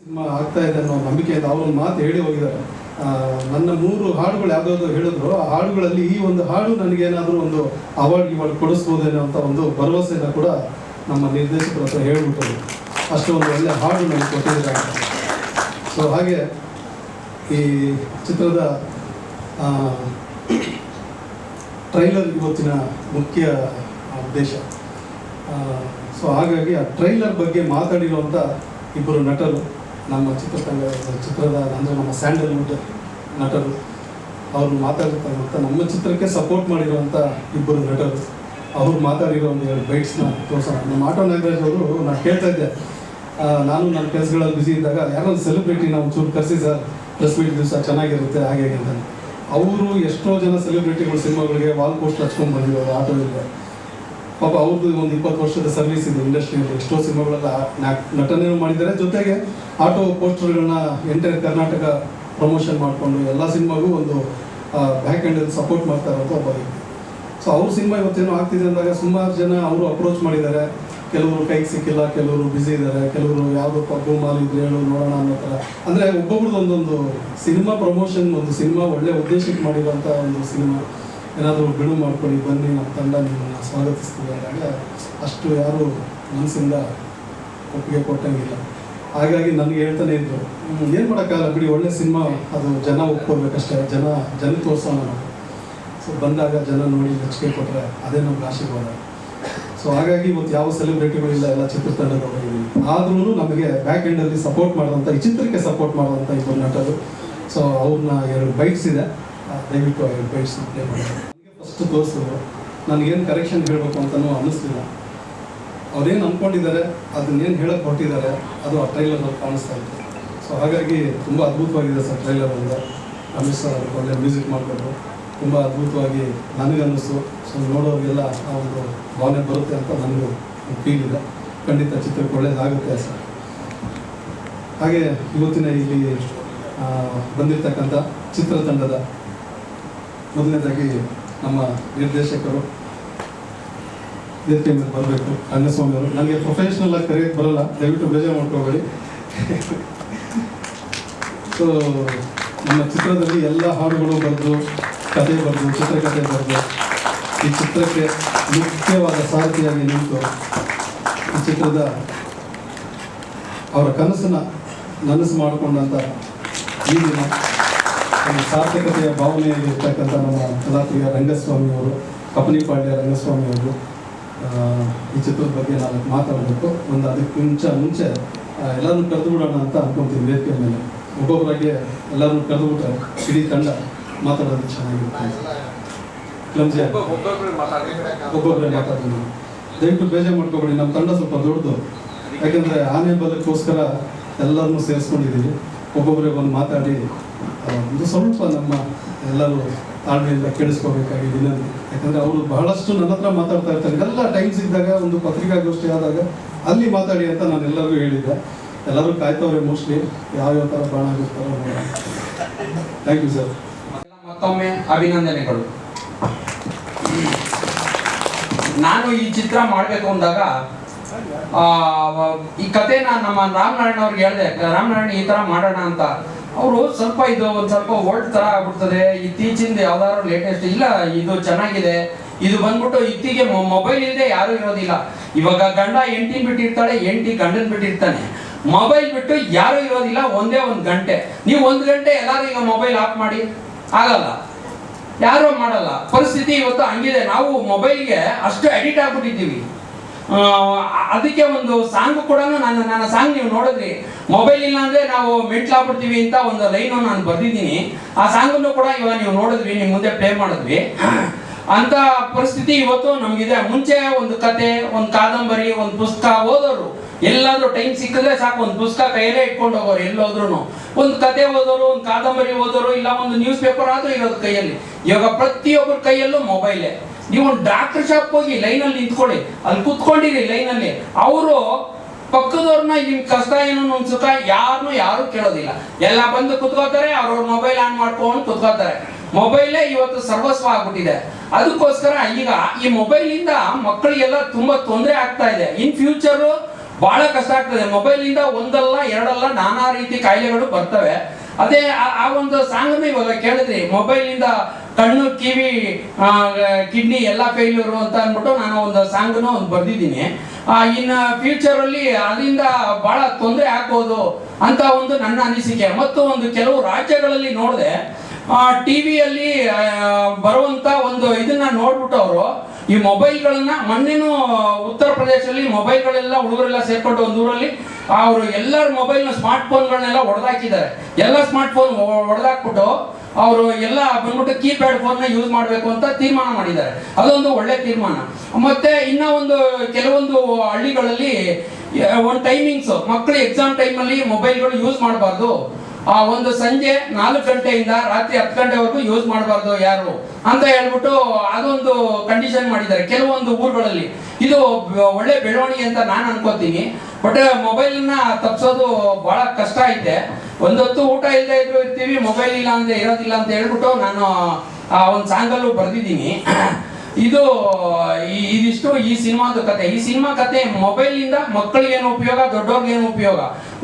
Cinema ಆಗ್ತಾ ಇದೆ ಅನ್ನೋ ನಂಬಿಕೆಯಿಂದ ಅವರೊಂದು ಮಾತು ಹೇಳಿ ಹೋಗಿದ್ದಾರೆ. ನನ್ನ 3 ಹಾಡುಗಳು ಯಾವುದಾದ್ರು ಹೇಳಿದ್ರು, ಆ ಹಾಡುಗಳಲ್ಲಿ ಈ ಒಂದು ಹಾಡು ನನಗೇನಾದರೂ ಒಂದು ಅವಾರ್ಡ್ ಕೊಡಿಸ್ಬೋದೇನೋ ಅಂತ ಒಂದು ಭರವಸೆನ ಕೂಡ ನಮ್ಮ ನಿರ್ದೇಶಕರ ಹತ್ರ ಹೇಳ್ಬಿಟ್ಟರು. ಅಷ್ಟು ಒಂದು ಒಳ್ಳೆ ಹಾಡು ನನಗೆ ಕೊಟ್ಟಿದ್ದಾರೆ. ಸೊ ಹಾಗೆ ಈ ಚಿತ್ರದ ಟ್ರೈಲರ್ ಇವತ್ತಿನ ಮುಖ್ಯ ಉದ್ದೇಶ. ಸೊ ಹಾಗಾಗಿ ಆ ಟ್ರೈಲರ್ ಬಗ್ಗೆ ಮಾತಾಡಿರುವಂಥ ಇಬ್ಬರು ನಟರು ನಮ್ಮ ಚಿತ್ರದ ಅಂದರೆ ನಮ್ಮ ಸ್ಯಾಂಡಲ್ವುಡ್ ನಟರು, ಅವರು ಮಾತಾಡಿರ್ತಕ್ಕಂಥ ನಮ್ಮ ಚಿತ್ರಕ್ಕೆ ಸಪೋರ್ಟ್ ಮಾಡಿರುವಂಥ ಇಬ್ಬರು ನಟರು, ಅವರು ಮಾತಾಡಿರೋ ಒಂದು 2 ಬೈಟ್ಸ್ನ ತೋರಿಸೋಣ. ನಮ್ಮ ಆಟೋ ನಾಗರಾಜ್ ಅವರು ನಾನು ಕೇಳ್ತಾ ಇದ್ದೆ, ನಾನು ನನ್ನ ಕೆಲಸಗಳಲ್ಲಿ ಬ್ಯುಸಿ ಇದ್ದಾಗ ಯಾರೊಂದು ಸೆಲೆಬ್ರಿಟಿ ನಾವು ಚೂರು ಕರೆಸಿ ಸರ್ ಪ್ರೆಸ್ ಮೀಟ್ ದಿವಸ ಚೆನ್ನಾಗಿರುತ್ತೆ ಹಾಗೆ ಅಂತ. ಅವರು ಎಷ್ಟೋ ಜನ ಸೆಲೆಬ್ರಿಟಿಗಳು ಸಿನಿಮಾಗಳಿಗೆ ವಾಲ್ ಪೋಸ್ಟರ್ ಹಚ್ಕೊಂಡು ಬಂದಿರೋರು ಆಟೋ ಇದೆ. ಪಾಪ ಅವ್ರದ್ದು ಒಂದು 20 ವರ್ಷದ ಸರ್ವಿಸ್ ಇದೆ ಇಂಡಸ್ಟ್ರಿಯಲ್ಲಿ, ಎಷ್ಟೋ ಸಿನಿಮಾಗಳೆಲ್ಲ ನಟನೆ ಮಾಡಿದ್ದಾರೆ. ಜೊತೆಗೆ ಆಟೋ ಪೋಸ್ಟರ್ಗಳನ್ನ ಎಂಟೈರ್ ಕರ್ನಾಟಕ ಪ್ರಮೋಷನ್ ಮಾಡಿಕೊಂಡು ಎಲ್ಲ ಸಿನಿಮಾಗೂ ಒಂದು ಬ್ಯಾಕ್ ಹ್ಯಾಂಡಲ್ಲಿ ಸಪೋರ್ಟ್ ಮಾಡ್ತಾ ಇರೋದು ಒಬ್ಬ ವ್ಯಕ್ತಿ. ಸೊ ಅವ್ರ ಸಿನಿಮಾ ಇವತ್ತೇನೋ ಆಗ್ತಿದೆ ಅಂದಾಗ ಸುಮಾರು ಜನ ಅವರು ಅಪ್ರೋಚ್ ಮಾಡಿದ್ದಾರೆ. ಕೆಲವರು ಕೈಗೆ ಸಿಕ್ಕಿಲ್ಲ, ಕೆಲವರು ಬ್ಯುಸಿ ಇದ್ದಾರೆ, ಕೆಲವರು ಯಾವುದೋ ಪಬ್ಬು ಮಾಲ್ ಇದ್ರೆ ಹೇಳು ನೋಡೋಣ ಅನ್ನೋ ಥರ. ಅಂದರೆ ಒಬ್ಬೊಬ್ರದ್ದು ಒಂದೊಂದು ಸಿನಿಮಾ ಪ್ರಮೋಷನ್, ಒಂದು ಸಿನಿಮಾ ಒಳ್ಳೆ ಉದ್ದೇಶಕ್ಕೆ ಮಾಡಿರೋಂಥ ಒಂದು ಸಿನಿಮಾ ಏನಾದರೂ ಬಿಡು ಮಾಡ್ಕೊಳ್ಳಿ ಬನ್ನಿ ನಮ್ಮ ತಂಡ ನಿಮ್ಮನ್ನು ಸ್ವಾಗತಿಸ್ತೀವಿ ಅಂದಾಗ ಅಷ್ಟು ಯಾರು ಮನಸ್ಸಿಂದ ಒಪ್ಪಿಗೆ ಕೊಟ್ಟಂಗಿಲ್ಲ. ಹಾಗಾಗಿ ನನಗೆ ಹೇಳ್ತಾನೆ ಇದ್ರು, ಏನು ಮಾಡೋಕ್ಕಾಗಲ್ಲ ಬಿಡಿ, ಒಳ್ಳೆ ಸಿನಿಮಾ ಅದು ಜನ ಒಪ್ಕೋಬೇಕಷ್ಟೇ, ಜನ ತೋರಿಸೋಣ. ಸೊ ಬಂದಾಗ ಜನ ನೋಡಿ ಮೆಚ್ಚುಗೆ ಕೊಟ್ಟರೆ ಅದೇ ನಮ್ಗೆ ಆಶೀರ್ವಾದ. ಸೊ ಹಾಗಾಗಿ ಇವತ್ತು ಯಾವ ಸೆಲೆಬ್ರಿಟಿಗಳಿಲ್ಲ, ಎಲ್ಲ ಚಿತ್ರತಂಡದವರಿದ್ದೀವಿ. ಆದ್ರೂ ನಮಗೆ ಬ್ಯಾಕ್ ಎಂಡಲ್ಲಿ ಸಪೋರ್ಟ್ ಮಾಡೋಂಥ, ಈ ಚಿತ್ರಕ್ಕೆ ಸಪೋರ್ಟ್ ಮಾಡೋಂಥ ಇಬ್ಬರು ನಟರು. ಸೊ ಅವ್ರನ್ನ 2 ಬೈಟ್ಸ್ ಇದೆ, ದಯವಿಟ್ಟು 2 ಬೈಟ್ಸ್ನ ಪ್ಲೇ ಮಾಡಿ. ನನಗೆ ಫಸ್ಟ್ ತೋರಿಸಿದ್ರು, ನನಗೇನು ಕರೆಕ್ಷನ್ ಹೇಳಬೇಕು ಅಂತಲೂ ಅನ್ನಿಸ್ತಿಲ್ಲ. ಅವ್ರೇನು ಅಂದ್ಕೊಂಡಿದ್ದಾರೆ, ಅದನ್ನೇನು ಹೇಳಕ್ಕೆ ಹೊರಟಿದ್ದಾರೆ ಅದು ಆ ಟ್ರೈಲರ್ನಲ್ಲಿ ಕಾಣಿಸ್ತಾ ಇತ್ತು. ಸೊ ಹಾಗಾಗಿ ತುಂಬ ಅದ್ಭುತವಾಗಿದೆ ಸರ್ ಟ್ರೈಲರ್. ಅಂದರೆ ರಮೇಶ್ ಸರ್ ಅವ್ರಿಗೆ ಒಳ್ಳೆ ಮ್ಯೂಸಿಕ್ ಮಾಡಿಕೊಟ್ರು, ತುಂಬ ಅದ್ಭುತವಾಗಿ ನನಗನ್ನಿಸ್ತು. ಸೊ ನೋಡೋರಿಗೆಲ್ಲ ಆ ಒಂದು ಭಾವನೆ ಬರುತ್ತೆ ಅಂತ ನನಗೂ ಒಂದು ಫೀಲ್ ಇದೆ. ಖಂಡಿತ ಚಿತ್ರಕ್ಕೆ ಒಳ್ಳೆಯದಾಗುತ್ತೆ ಸರ್. ಹಾಗೆ ಇವತ್ತಿನ ಇಲ್ಲಿ ಬಂದಿರತಕ್ಕಂಥ ಚಿತ್ರತಂಡದ ಮೊದಲನೇದಾಗಿ ನಮ್ಮ ನಿರ್ದೇಶಕರು ವೇದಿಕೆ ಮೇಲೆ ಬರಬೇಕು, ರಂಗಸ್ವಾಮಿ ಅವರು. ನನಗೆ ಪ್ರೊಫೆಷ್ನಲ್ ಆಗಿ ಕರೆಯೋಕ್ಕೆ ಬರೋಲ್ಲ, ದಯವಿಟ್ಟು ಬೇಜಾರು ಮಾಡ್ಕೋಬೇಡಿ. ಸೊ ನಮ್ಮ ಚಿತ್ರದಲ್ಲಿ ಎಲ್ಲ ಹಾಡುಗಳು ಬರೆದು, ಕತೆ ಬರೆದು, ಚಿತ್ರಕಥೆ ಬರೆದು, ಈ ಚಿತ್ರಕ್ಕೆ ಮುಖ್ಯವಾದ ಸಾರಥಿಯಾಗಿ ನಿಂತು ಈ ಚಿತ್ರದ ಅವರ ಕನಸನ್ನು ನನಸು ಮಾಡಿಕೊಂಡಂಥ ಈ ದಿನ ಒಂದು ಸಾರ್ಥಕತೆಯ ಭಾವನೆಯಲ್ಲಿರ್ತಕ್ಕಂಥ ನಮ್ಮ ಕಲಾಪ್ರಿಯ ರಂಗಸ್ವಾಮಿ ಅವರು, ಕಪನಿಪಾಳ್ಯ ರಂಗಸ್ವಾಮಿ ಅವರು ಈ ಚಿತ್ರದ ಬಗ್ಗೆ ನಾನು ಮಾತಾಡಬೇಕು. ಒಂದು ಅದಕ್ಕೆ ಮುಂಚೆ ಎಲ್ಲರೂ ಕರೆದು ಬಿಡೋಣ ಅಂತ ಅನ್ಕೊತೀನಿ. ವೇದಿಕೆ ಮೇಲೆ ಒಬ್ಬೊಬ್ಬರಾಗೆ ಎಲ್ಲರೂ ಕರೆದುಬಿಟ್ರೆ ಇಡೀ ತಂಡ ಮಾತಾಡೋದು ಚೆನ್ನಾಗಿರುತ್ತೆ. ಕ್ಲಮ್ಸಿ ಒಬ್ಬೊಬ್ಬರೇ ಮಾತಾಡ್ತೀನಿ, ದಯವಿಟ್ಟು ಬೇಜಾರು ಮಾಡ್ಕೊಬೇಡಿ. ನಮ್ಮ ತಂಡ ಸ್ವಲ್ಪ ದೊಡ್ಡದು, ಯಾಕೆಂದರೆ ಆನೆ ಬಲಕ್ಕೋಸ್ಕರ ಎಲ್ಲರನ್ನೂ ಸೇರಿಸ್ಕೊಂಡಿದ್ದೀವಿ. ಒಬ್ಬೊಬ್ಬರೇ ಬಂದು ಮಾತಾಡಿ ಒಂದು ಸ್ವಲ್ಪ ನಮ್ಮ ಎಲ್ಲರೂ ತಾಳ್ಮೆಯಿಂದ ಕೇಳಿಸ್ಕೋಬೇಕಾಗಿ ವಿನಂತಿ. ಯಾಕಂದರೆ ಅವರು ಬಹಳಷ್ಟು ನನ್ನ ಹತ್ರ ಮಾತಾಡ್ತಾ ಇರ್ತಾರೆ. ಎಲ್ಲ ಟೈಮ್ ಸಿಕ್ಕಿದಾಗ ಒಂದು ಪತ್ರಿಕಾಗೋಷ್ಠಿ ಆದಾಗ ಅಲ್ಲಿ ಮಾತಾಡಿ ಅಂತ ನಾನು ಎಲ್ಲರಿಗೂ ಹೇಳಿದ್ದೆ. ಎಲ್ಲರೂ ಕಾಯ್ತವ್ರೆ ಮೋಸ್ಟ್ಲಿ ಯಾವ್ಯಾವ ಥರ ಬಾಣ ಆಗಿರ್ತಾರೋ ನೋಡೋಣ. Thank you sir. ಮತ್ತೊಮ್ಮೆ ಅಭಿನಂದನೆಗಳು. ನಾನು ಈ ಚಿತ್ರ ಮಾಡಬೇಕು ಅಂದಾಗ ಈ ಕಥೆನ ನಮ್ಮ ರಾಮನಾರಾಯಣ ಅವ್ರಿಗೆ ಹೇಳಿದೆ, ರಾಮನಾರಾಯಣ ಈ ಥರ ಮಾಡೋಣ ಅಂತ. ಅವರು ಸ್ವಲ್ಪ ಇದು ಒಂದು ಸ್ವಲ್ಪ ಓಲ್ಡ್ ಥರ ಆಗ್ಬಿಡ್ತದೆ, ಇತ್ತೀಚಿಂದ ಯಾವ್ದಾದ್ರು ಲೇಟೆಸ್ಟ್ ಇಲ್ಲ, ಇದು ಚೆನ್ನಾಗಿದೆ, ಇದು ಬಂದ್ಬಿಟ್ಟು ಇತ್ತಿಗೆ ಮೊಬೈಲ್ ಇಲ್ಲದೆ ಯಾರೂ ಇರೋದಿಲ್ಲ. ಇವಾಗ ಗಂಡ ಹೆಂಡತಿ ಬಿಟ್ಟಿರ್ತಾಳೆ, ಹೆಂಡತಿ ಗಂಡನ್ ಬಿಟ್ಟಿರ್ತಾನೆ. ಮೊಬೈಲ್ ಬಿಟ್ಟು ಯಾರೂ ಇರೋದಿಲ್ಲ ಒಂದೇ 1 ಗಂಟೆ. ನೀವು 1 ಗಂಟೆ ಎಲ್ಲರೂ ಈಗ ಮೊಬೈಲ್ ಆಫ್ ಮಾಡಿ ಆಗಲ್ಲ, ಯಾರೂ ಮಾಡಲ್ಲ. ಪರಿಸ್ಥಿತಿ ಇವತ್ತು ಹಂಗಿದೆ. ನಾವು ಮೊಬೈಲ್ಗೆ ಅಷ್ಟು ಅಡಿಕ್ಟ್ ಆಗ್ಬಿಟ್ಟಿದ್ದೀವಿ. ಅದಕ್ಕೆ ಒಂದು ಸಾಂಗು ಕೂಡ ನನ್ನ ಸಾಂಗ್ ನೀವು ನೋಡಿದ್ರಿ, ಮೊಬೈಲ್ ಇಲ್ಲ ಅಂದರೆ ನಾವು ಮೆಟ್ಲಾಗ್ಬಿಡ್ತೀವಿ ಅಂತ ಒಂದು ಲೈನು ನಾನು ಬರೆದಿದ್ದೀನಿ. ಆ ಸಾಂಗನ್ನು ಕೂಡ ಇವಾಗ ನೀವು ನೋಡಿದ್ವಿ, ನಿಮ್ಮ ಮುಂದೆ ಪ್ಲೇ ಮಾಡಿದ್ವಿ. ಅಂತ ಪರಿಸ್ಥಿತಿ ಇವತ್ತು ನಮಗಿದೆ. ಮುಂಚೆ ಒಂದು ಕತೆ, ಒಂದು ಕಾದಂಬರಿ, ಒಂದು ಪುಸ್ತಕ ಓದೋರು, ಎಲ್ಲಾದ್ರೂ ಟೈಮ್ ಸಿಕ್ಕಿದ್ರೆ ಸಾಕು ಒಂದು ಪುಸ್ತಕ ಕೈಯಲ್ಲೇ ಇಟ್ಕೊಂಡು ಹೋಗೋರು. ಎಲ್ಲೋದ್ರು ಒಂದು ಕತೆ ಓದೋರು, ಒಂದು ಕಾದಂಬರಿ ಓದೋರು, ಇಲ್ಲ ಒಂದು ನ್ಯೂಸ್ ಪೇಪರ್ ಆದ್ರೂ ಇರೋದು ಕೈಯಲ್ಲಿ. ಇವಾಗ ಪ್ರತಿಯೊಬ್ಬರ ಕೈಯಲ್ಲೂ ಮೊಬೈಲೇ. ನೀವು ಒಂದು ಡಾಕ್ಟರ್ ಶಾಪ್ ಹೋಗಿ ಲೈನಲ್ಲಿ ನಿಂತ್ಕೊಳ್ಳಿ, ಅಲ್ಲಿ ಕುತ್ಕೊಂಡಿರಿ ಲೈನಲ್ಲಿ, ಅವರು ಪಕ್ಕದವ್ರನ್ನ ನಿಮ್ ಕಷ್ಟ ಏನು ಒಂದು ಸುಖ ಯಾರು ಕೇಳೋದಿಲ್ಲ. ಎಲ್ಲ ಬಂದು ಕುತ್ಕೋತಾರೆ, ಅವ್ರವ್ರ ಮೊಬೈಲ್ ಆನ್ ಮಾಡ್ಕೊಂಡು ಕುತ್ಕೋತಾರೆ. ಮೊಬೈಲೇ ಇವತ್ತು ಸರ್ವಸ್ವ ಆಗ್ಬಿಟ್ಟಿದೆ. ಅದಕ್ಕೋಸ್ಕರ ಈಗ ಈ ಮೊಬೈಲ್ ಇಂದ ಮಕ್ಕಳಿಗೆಲ್ಲ ತುಂಬಾ ತೊಂದರೆ ಆಗ್ತಾ ಇದೆ. ಇನ್ ಫ್ಯೂಚರ್ ಬಹಳ ಕಷ್ಟ ಆಗ್ತದೆ. ಮೊಬೈಲಿಂದ ಒಂದಲ್ಲ ಎರಡಲ್ಲ ನಾನಾ ರೀತಿ ಕಾಯಿಲೆಗಳು ಬರ್ತವೆ. ಅದೇ ಆ ಒಂದು ಸಾಂಗನ್ನು ಇವಾಗ ಕೇಳಿದ್ರಿ, ಮೊಬೈಲಿಂದ ಕಣ್ಣು, ಕಿವಿ, ಕಿಡ್ನಿ ಎಲ್ಲ ಫೇಲ್ಯೂರು ಅಂತ ಅಂದ್ಬಿಟ್ಟು ನಾನು ಒಂದು ಸಾಂಗನ್ನು ಒಂದು ಬರೆದಿದ್ದೀನಿ. ಇನ್ನು ಫ್ಯೂಚರಲ್ಲಿ ಅದರಿಂದ ಬಹಳ ತೊಂದರೆ ಆಗ್ಬೋದು ಅಂತ ಒಂದು ನನ್ನ ಅನಿಸಿಕೆ. ಮತ್ತು ಒಂದು ಕೆಲವು ರಾಜ್ಯಗಳಲ್ಲಿ ನೋಡಿದೆ, ಟಿವಿಯಲ್ಲಿ ಬರುವಂತ ಒಂದು ಇದನ್ನ ನೋಡ್ಬಿಟ್ಟು ಅವರು ಈ ಮೊಬೈಲ್ಗಳನ್ನ, ಮೊನ್ನೆನೂ ಉತ್ತರ ಪ್ರದೇಶದಲ್ಲಿ ಮೊಬೈಲ್ಗಳೆಲ್ಲ ಹುಡುಗರೆಲ್ಲ ಸೇರ್ಕೊಂಡು ಒಂದು ಊರಲ್ಲಿ ಅವರು ಎಲ್ಲರ ಮೊಬೈಲ್ನ ಸ್ಮಾರ್ಟ್ ಫೋನ್ಗಳನ್ನೆಲ್ಲ ಹೊಡೆದಾಕಿದ್ದಾರೆ. ಎಲ್ಲ ಸ್ಮಾರ್ಟ್ ಫೋನ್ ಹೊಡೆದಾಕ್ಬಿಟ್ಟು ಅವರು ಎಲ್ಲ ಬಂದ್ಬಿಟ್ಟು ಕೀಪ್ಯಾಡ್ ಫೋನ್ನ ಯೂಸ್ ಮಾಡಬೇಕು ಅಂತ ತೀರ್ಮಾನ ಮಾಡಿದ್ದಾರೆ. ಅದೊಂದು ಒಳ್ಳೆ ತೀರ್ಮಾನ. ಮತ್ತೆ ಇನ್ನ ಒಂದು ಕೆಲವೊಂದು ಹಳ್ಳಿಗಳಲ್ಲಿ ಒಂದು ಟೈಮಿಂಗ್ಸ್, ಮಕ್ಕಳು ಎಕ್ಸಾಮ್ ಟೈಮಲ್ಲಿ ಮೊಬೈಲ್ಗಳು ಯೂಸ್ ಮಾಡಬಾರ್ದು, ಒಂದು ಸಂಜೆ 4 ಗಂಟೆಯಿಂದ ರಾತ್ರಿ 10 ಗಂಟೆವರೆಗೂ ಯೂಸ್ ಮಾಡಬಾರ್ದು ಯಾರು ಅಂತ ಹೇಳ್ಬಿಟ್ಟು ಅದೊಂದು ಕಂಡೀಷನ್ ಮಾಡಿದ್ದಾರೆ ಕೆಲವೊಂದು ಊರುಗಳಲ್ಲಿ. ಇದು ಒಳ್ಳೆ ಬೆಳವಣಿಗೆ ಅಂತ ನಾನು ಅನ್ಕೋತೀನಿ. ಬಟ್ ಮೊಬೈಲ್ನ ತಪ್ಪಿಸೋದು ಬಹಳ ಕಷ್ಟ ಐತೆ. ಒಂದೊತ್ತು ಊಟ ಇಲ್ಲದೆ ಇದ್ರು ಇರ್ತೀವಿ, ಮೊಬೈಲ್ ಇಲ್ಲ ಅಂದ್ರೆ ಇರೋದಿಲ್ಲ ಅಂತ ಹೇಳ್ಬಿಟ್ಟು ನಾನು ಒಂದು ಸಾಂಗಲ್ಲೂ ಬರೆದಿದ್ದೀನಿ. ಇದಿಷ್ಟು ಈ ಸಿನಿಮಾದ ಕತೆ. ಈ ಸಿನಿಮಾ ಕತೆ ಮೊಬೈಲಿಂದ ಮಕ್ಕಳಿಗೇನು ಉಪಯೋಗ, ದೊಡ್ಡವ್ರಿಗೇನು ಉಪಯೋಗ,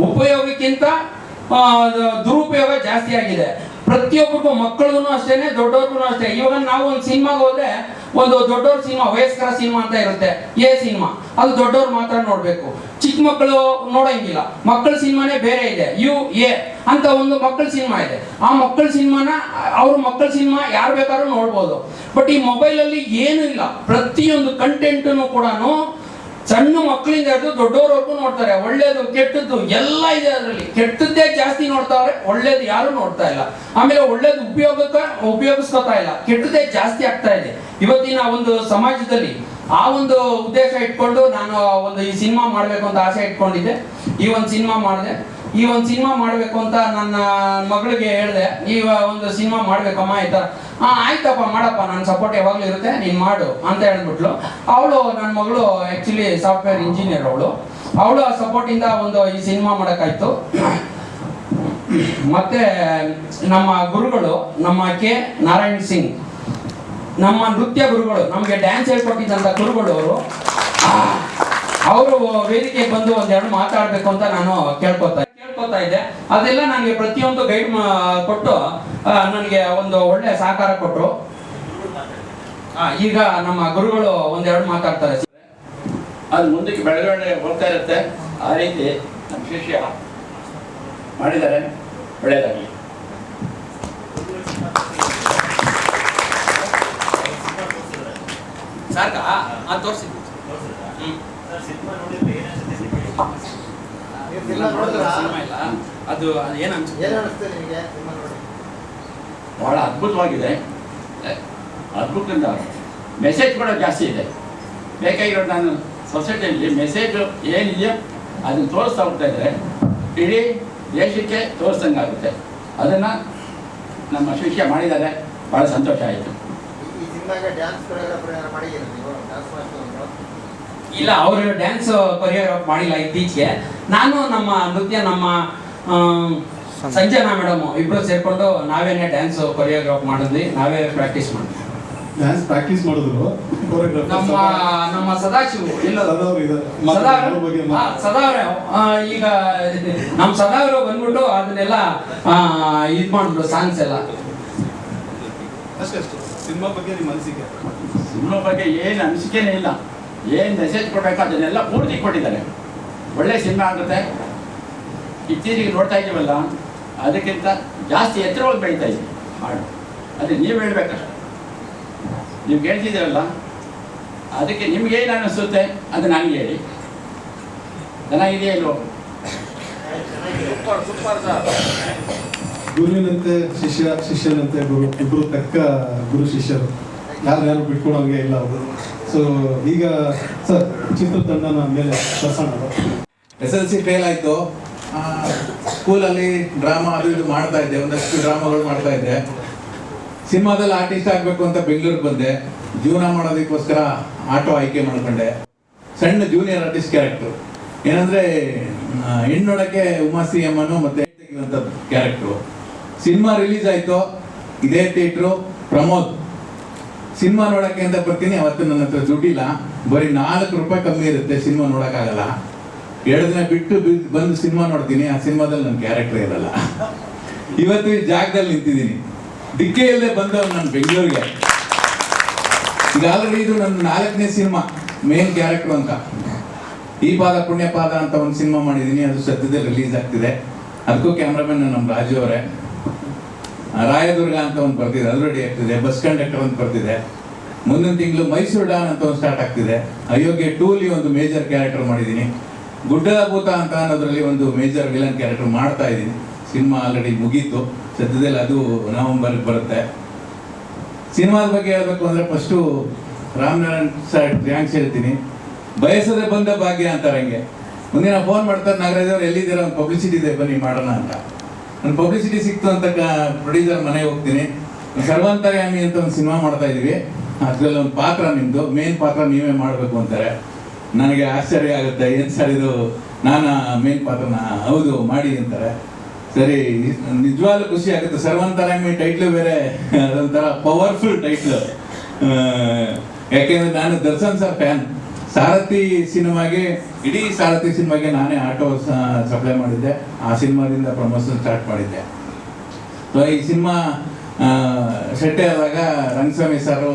ಉಪಯೋಗಕ್ಕಿಂತ ದುರುಪಯೋಗ ಜಾಸ್ತಿ ಆಗಿದೆ. ಪ್ರತಿಯೊಬ್ಬರಿಗೂ, ಮಕ್ಕಳಿಗೂ ಅಷ್ಟೇನೆ, ದೊಡ್ಡವ್ರಿಗೂ ಅಷ್ಟೇ. ಇವಾಗ ನಾವು ಒಂದು ಸಿನಿಮಾಗೆ ಹೋದ್ರೆ ಒಂದು ದೊಡ್ಡವ್ರ ಸಿನಿಮಾ, ವಯಸ್ಕರ ಸಿನಿಮಾ ಅಂತ ಇರುತ್ತೆ, ಎ ಸಿನಿಮಾ, ಅದು ದೊಡ್ಡವ್ರು ಮಾತ್ರ ನೋಡ್ಬೇಕು, ಚಿಕ್ಕ ಮಕ್ಕಳು ನೋಡಂಗಿಲ್ಲ. ಮಕ್ಕಳ ಸಿನಿಮಾನೇ ಬೇರೆ ಇದೆ, UA ಅಂತ ಒಂದು ಮಕ್ಕಳ ಸಿನಿಮಾ ಇದೆ. ಆ ಮಕ್ಕಳ ಸಿನಿಮಾನ ಅವ್ರ ಮಕ್ಕಳ ಸಿನಿಮಾ ಯಾರು ಬೇಕಾದ್ರೂ ನೋಡ್ಬೋದು. ಬಟ್ ಈ ಮೊಬೈಲಲ್ಲಿ ಏನೂ ಇಲ್ಲ, ಪ್ರತಿಯೊಂದು ಕಂಟೆಂಟನ್ನು ಕೂಡ ಸಣ್ಣ ಮಕ್ಕಳಿಂದ ಹಿಡಿದು ದೊಡ್ಡವರವರೆಗೂ ನೋಡ್ತಾರೆ. ಒಳ್ಳೇದು ಕೆಟ್ಟದ್ದು ಎಲ್ಲ ಇದೆ ಅದರಲ್ಲಿ. ಕೆಟ್ಟದ್ದೇ ಜಾಸ್ತಿ ನೋಡ್ತಾವ್ರೆ, ಒಳ್ಳೇದು ಯಾರು ನೋಡ್ತಾ ಇಲ್ಲ. ಆಮೇಲೆ ಒಳ್ಳೇದು ಉಪಯೋಗಿಸ್ಕೋತಾ ಇಲ್ಲ, ಕೆಟ್ಟದ್ದೇ ಜಾಸ್ತಿ ಆಗ್ತಾ ಇದೆ ಇವತ್ತಿನ ಒಂದು ಸಮಾಜದಲ್ಲಿ. ಆ ಒಂದು ಉದ್ದೇಶ ಇಟ್ಕೊಂಡು ನಾನು ಒಂದು ಈ ಸಿನಿಮಾ ಮಾಡಬೇಕು ಅಂತ ಆಸೆ ಇಟ್ಕೊಂಡಿದ್ದೆ. ಈ ಒಂದು ಸಿನಿಮಾ ಮಾಡಿದೆ. ಈ ಒಂದು ಸಿನಿಮಾ ಮಾಡಬೇಕು ಅಂತ ನನ್ನ ಮಗಳಿಗೆ ಹೇಳಿದೆ, ಈ ಒಂದು ಸಿನಿಮಾ ಮಾಡ್ಬೇಕಮ್ಮ ಆಯ್ತಾ, ಆಯ್ತಪ್ಪ ಮಾಡಪ್ಪ, ನನ್ನ ಸಪೋರ್ಟ್ ಯಾವಾಗಲೂ ಇರುತ್ತೆ, ನೀನು ಮಾಡು ಅಂತ ಹೇಳ್ಬಿಟ್ಲು. ಅವಳು, ನನ್ನ ಮಗಳು ಆ್ಯಕ್ಚುಲಿ ಸಾಫ್ಟ್ವೇರ್ ಇಂಜಿನಿಯರ್. ಅವಳು ಆ ಸಪೋರ್ಟಿಂದ ಒಂದು ಈ ಸಿನಿಮಾ ಮಾಡೋಕ್ಕಾಯ್ತು. ಮತ್ತೆ ನಮ್ಮ ಗುರುಗಳು, ನಮ್ಮ ಕೆ ನಾರಾಯಣ್ ಸಿಂಗ್, ನಮ್ಮ ನೃತ್ಯ ಗುರುಗಳು, ನಮಗೆ ಡ್ಯಾನ್ಸ್ ಹೇಳ್ಕೊಟ್ಟಿದ್ದಂಥ ಗುರುಗಳು ಅವರು ವೇದಿಕೆಗೆ ಬಂದು ಒಂದೆರಡು ಮಾತಾಡಬೇಕು ಅಂತ ನಾನು ಕೇಳ್ಕೊತಾ ಇದ್ದೆ. ಅದೆಲ್ಲ ನನಗೆ ಪ್ರತಿಯೊಂದು ಗೈಡ್ ಕೊಟ್ಟು ನನಗೆ ಒಂದು ಒಳ್ಳೆ ಸಹಕಾರ ಕೊಟ್ಟರು. ಈಗ ನಮ್ಮ ಗುರುಗಳು ಒಂದೆರಡು ಮಾತಾಡ್ತಾರೆ. ಅದು ಮುಂದಕ್ಕೆ ಬೆಳವಣಿಗೆ ಹೋಗ್ತಾ ಇರುತ್ತೆ. ಆ ರೀತಿ ನಮ್ಮ ಶಿಷ್ಯ ಮಾಡಿದ್ದಾರೆ, ಒಳ್ಳೆಯದಾಗಲಿ. ತೋರಿಸಿ. ಅದು ಏನು ಬಹಳ ಅದ್ಭುತವಾಗಿದೆ. ಅದ್ಭುತದಿಂದ ಮೆಸೇಜ್ ಕೂಡ ಜಾಸ್ತಿ ಇದೆ. ಬೇಕಾಗಿರೋದು ನಾನು ಸೊಸೈಟಿಯಲ್ಲಿ ಮೆಸೇಜ್ ಏನಿದೆಯೋ ಅದನ್ನು ತೋರಿಸ್ತಾ ಹೋಗ್ತಾ ಇದ್ದಾರೆ, ಇಡೀ ದೇಶಕ್ಕೆ ತೋರಿಸ್ದಂಗೆ ಆಗುತ್ತೆ. ಅದನ್ನು ನಮ್ಮ ಶಿಷ್ಯ ಮಾಡಿದ್ದಾರೆ, ಭಾಳ ಸಂತೋಷ ಆಯಿತು. ಇಲ್ಲ, ಅವರು ಡ್ಯಾನ್ಸ್ ಕೊರಿಯೋಗ್ರಾಫ್ ಮಾಡಿಲ್ಲ ಇತ್ತೀಚೆಗೆ. ನಾನು ನಮ್ಮ ನೃತ್ಯ, ನಮ್ಮ ಸಂಜನಾ ಮೇಡಮ್ ಇಬ್ರು ಸೇರ್ಕೊಂಡು ನಾವೇನೇ ಡ್ಯಾನ್ಸ್ ಕೊರಿಯೋಗ್ರಾಫ್ ಮಾಡಿದ್ವಿ, ನಾವೇ ಪ್ರಾಕ್ಟೀಸ್ ಮಾಡಿದ್ವಿ. ಡ್ಯಾನ್ಸ್ ಪ್ರಾಕ್ಟೀಸ್ ಮಾಡಿದ್ರು ನಮ್ಮ ಸದಾಶಿವ್ ಇಲ್ಲ ಸದಾವ್ರೆ ಈಗ ನಮ್ಮ ಸದಾವ್ರು ಬಂದ್ಬಿಟ್ಟು ಅದನ್ನೆಲ್ಲ ಇದು ಮಾಡಿದ್ರು, ಸಾಂಗ್ಸ್ ಎಲ್ಲ. ಅಷ್ಟೇ. ಸಿನಿಮಾ ಬಗ್ಗೆ ನಿಮ್ಮ ಅನಿಸಿಕೆ? ಸಿನಿಮಾ ಬಗ್ಗೆ ಏನು ಅನಿಸಿಕೆನೇ ಇಲ್ಲ, ಏನು ಮೆಸೇಜ್ ಕೊಡಬೇಕು ಅದನ್ನೆಲ್ಲ ಪೂರ್ತಿ ಕೊಟ್ಟಿದ್ದಾರೆ. ಒಳ್ಳೆ ಸಿನಿಮಾ ಆಗುತ್ತೆ. ಇತ್ತೀಚೆಗೆ ನೋಡ್ತಾ ಇದ್ದೀವಲ್ಲ, ಅದಕ್ಕಿಂತ ಜಾಸ್ತಿ ಎತ್ತರವಾಗಿ ಬೆಳೀತಾ ಇದ್ದೀವಿ ಹಾಡು. ಅದೇ ನೀವು ಹೇಳ್ಬೇಕಷ್ಟು, ನೀವು ಕೇಳ್ತಿದ್ದೀರಲ್ಲ, ಅದಕ್ಕೆ ನಿಮ್ಗೇನು ಅನ್ನಿಸುತ್ತೆ ಅದು ನನಗೆ ಹೇಳಿ. ಚೆನ್ನಾಗಿದೆಯಾ ಇಲ್ವೋ? ಗುರುವಿನಂತೆ ಶಿಷ್ಯ, ಶಿಷ್ಯನಂತೆ ಗುರು, ಇಬ್ಬರು ತಕ್ಕ ಗುರು ಶಿಷ್ಯರು, ಯಾರು ಬಿಟ್ಕೊಳಂಗೆ ಇಲ್ಲ ಅವರು. ಸೊ ಈಗ ಸರ್ ಚಿತ್ರತಂಡನ ಮೇಲೆ ಕರ್ಸೋಣ. SLC ಫೇಲ್ ಆಯಿತು. ಸ್ಕೂಲಲ್ಲಿ ಡ್ರಾಮಾ ಅದು ಇದು ಮಾಡ್ತಾ ಇದ್ದೆ, ಒಂದಷ್ಟು ಡ್ರಾಮಾಗಳು ಮಾಡ್ತಾ ಇದ್ದೆ. ಸಿನಿಮಾದಲ್ಲಿ ಆರ್ಟಿಸ್ಟ್ ಆಗಬೇಕು ಅಂತ ಬೆಂಗಳೂರಿಗೆ ಬಂದೆ. ಜೀವನ ಮಾಡೋದಕ್ಕೋಸ್ಕರ ಆಟೋ ಆಯ್ಕೆ ಮಾಡ್ಕೊಂಡೆ. ಸಣ್ಣ ಜೂನಿಯರ್ ಆರ್ಟಿಸ್ಟ್ ಕ್ಯಾರೆಕ್ಟ್ರು, ಏನಂದರೆ ಹೆಣ್ಣು ನೋಡೋಕ್ಕೆ ಉಮಾಸಿ ಅಮ್ಮನು ಮತ್ತು ತೆಗೆಯುವಂಥ ಕ್ಯಾರೆಕ್ಟ್ರು. ಸಿನಿಮಾ ರಿಲೀಸ್ ಆಯಿತು, ಇದೇ ಥಿಯೇಟ್ರು ಪ್ರಮೋದ್. ಸಿನಿಮಾ ನೋಡೋಕ್ಕೆ ಅಂತ ಬರ್ತೀನಿ, ಅವತ್ತು ನನ್ನ ಹತ್ರ ದುಡ್ಡಿಲ್ಲ, ಬರೀ 4 ರೂಪಾಯಿ ಕಮ್ಮಿ ಇರುತ್ತೆ, ಸಿನಿಮಾ ನೋಡೋಕ್ಕಾಗಲ್ಲ. 2 ದಿನ ಬಿಟ್ಟು ಬಂದು ಸಿನಿಮಾ ನೋಡ್ತೀನಿ, ಆ ಸಿನಿಮಾದಲ್ಲಿ ನನ್ನ ಕ್ಯಾರೆಕ್ಟರ್ ಇರಲ್ಲ. ಇವತ್ತು ಈ ಜಾಗದಲ್ಲಿ ನಿಂತಿದ್ದೀನಿ, ದಿಕ್ಕೇ ಇಲ್ಲದೆ ಬಂದವ್ ನಾನು ಬೆಂಗಳೂರಿಗೆ. ಈಗ ಆಲ್ರೆಡಿ ಇದು ನನ್ನ 4ನೇ ಸಿನಿಮಾ, ಮೇನ್ ಕ್ಯಾರೆಕ್ಟರ್ ಅಂತ. ಈ ಪಾದ ಪುಣ್ಯ ಪಾದ ಅಂತ ಒಂದು ಸಿನಿಮಾ ಮಾಡಿದ್ದೀನಿ, ಅದು ಸದ್ಯದಲ್ಲಿ ರಿಲೀಸ್ ಆಗ್ತಿದೆ. ಅದಕ್ಕೂ ಕ್ಯಾಮ್ರಾಮನ್ ನಮ್ಮ ರಾಜು ಅವರೇ. ರಾಯದುರ್ಗ ಅಂತ ಒಂದು ಬರ್ತಿದೆ, ಅದು ರೆಡಿ ಆಗ್ತಿದೆ. ಬಸ್ ಕಂಡಕ್ಟರ್ ಅಂತ ಬರ್ತಿದೆ. ಮುಂದಿನ ತಿಂಗಳು ಮೈಸೂರು ಡಾನ್ ಅಂತ ಒಂದು ಸ್ಟಾರ್ಟ್ ಆಗ್ತಿದೆ. ಅಯೋಗ್ಯ 2ಲಿ ಒಂದು ಮೇಜರ್ ಕ್ಯಾರೆಕ್ಟರ್ ಮಾಡಿದ್ದೀನಿ. ಗುಡ್ಡದ ಭೂತ ಅಂತ ಅನ್ನೋದ್ರಲ್ಲಿ ಒಂದು ಮೇಜರ್ ವಿಲನ್ ಕ್ಯಾರೆಕ್ಟರ್ ಮಾಡ್ತಾ ಇದ್ದೀನಿ. ಸಿನಿಮಾ ಆಲ್ರೆಡಿ ಮುಗೀತು, ಸದ್ಯದಲ್ಲಿ ಅದು ನವೆಂಬರ್ಗೆ ಬರುತ್ತೆ. ಸಿನಿಮಾದ ಬಗ್ಗೆ ಹೇಳ್ಬೇಕು ಅಂದರೆ ಫಸ್ಟು ರಾಮನಾರಾಯಣ್ ಸರ್ ಥ್ಯಾಂಕ್ಸ್ ಹೇಳ್ತೀನಿ. ಬಯಸದೆ ಬಂದ ಭಾಗ್ಯ ಅಂತಾರೆ. ಹಂಗೆ ಮುಂದಿನ ಫೋನ್ ಮಾಡ್ತಾರೆ, ನಾಗರಾಜ್ ಅವ್ರು ಎಲ್ಲಿದ್ದೀರ, ಒಂದು ಪಬ್ಲಿಸಿಟಿ ಇದೆ ಬನ್ನಿ ಮಾಡೋಣ ಅಂತ. ನನ್ನ ಪಬ್ಲಿಸಿಟಿ ಸಿಕ್ತು ಅಂತ ಪ್ರೊಡ್ಯೂಸರ್ ಮನೆಗೆ ಹೋಗ್ತೀನಿ. ಸರ್ವಾಂತರ್ಯಾಮಿ ಅಂತ ಒಂದು ಸಿನಿಮಾ ಮಾಡ್ತಾ ಇದೀವಿ, ಅದರಲ್ಲಿ ಒಂದು ಪಾತ್ರ ನಿಮ್ಮದು, ಮೇನ್ ಪಾತ್ರ ನೀವೇ ಮಾಡಬೇಕು ಅಂತಾರೆ. ನನಗೆ ಆಶ್ಚರ್ಯ ಆಗುತ್ತೆ, ಏನು ಸರ್ ಇದು ನಾನು ಮೇನ್ ಪಾತ್ರನ? ಹೌದು ಮಾಡಿ ಅಂತಾರೆ. ಸರಿ, ನಿಜವಾಗ್ಲೂ ಖುಷಿ ಆಗುತ್ತೆ. ಸರ್ವಾಂತರ್ಯಾಮಿ ಟೈಟ್ಲು ಬೇರೆ ಅದೊಂಥರ ಪವರ್ಫುಲ್ ಟೈಟ್ಲು. ಯಾಕೆಂದ್ರೆ ನಾನು ದರ್ಶನ್ ಸರ್ ಫ್ಯಾನ್. ಸಾರಥಿ ಸಿನಿಮಾಗೆ, ಇಡೀ ಸಾರಥಿ ಸಿನಿಮಾಗೆ ನಾನೇ ಆಟೋ ಸಪ್ಲೈ ಮಾಡಿದ್ದೆ. ಆ ಸಿನಿಮಾದಿಂದ ಪ್ರಮೋಷನ್ ಸ್ಟಾರ್ಟ್ ಮಾಡಿದ್ದೆ. ಸೊ ಈ ಸಿನಿಮಾ ಸೆಟ್ಟೆ ಆದಾಗ ರಂಗಸ್ವಾಮಿ ಸರು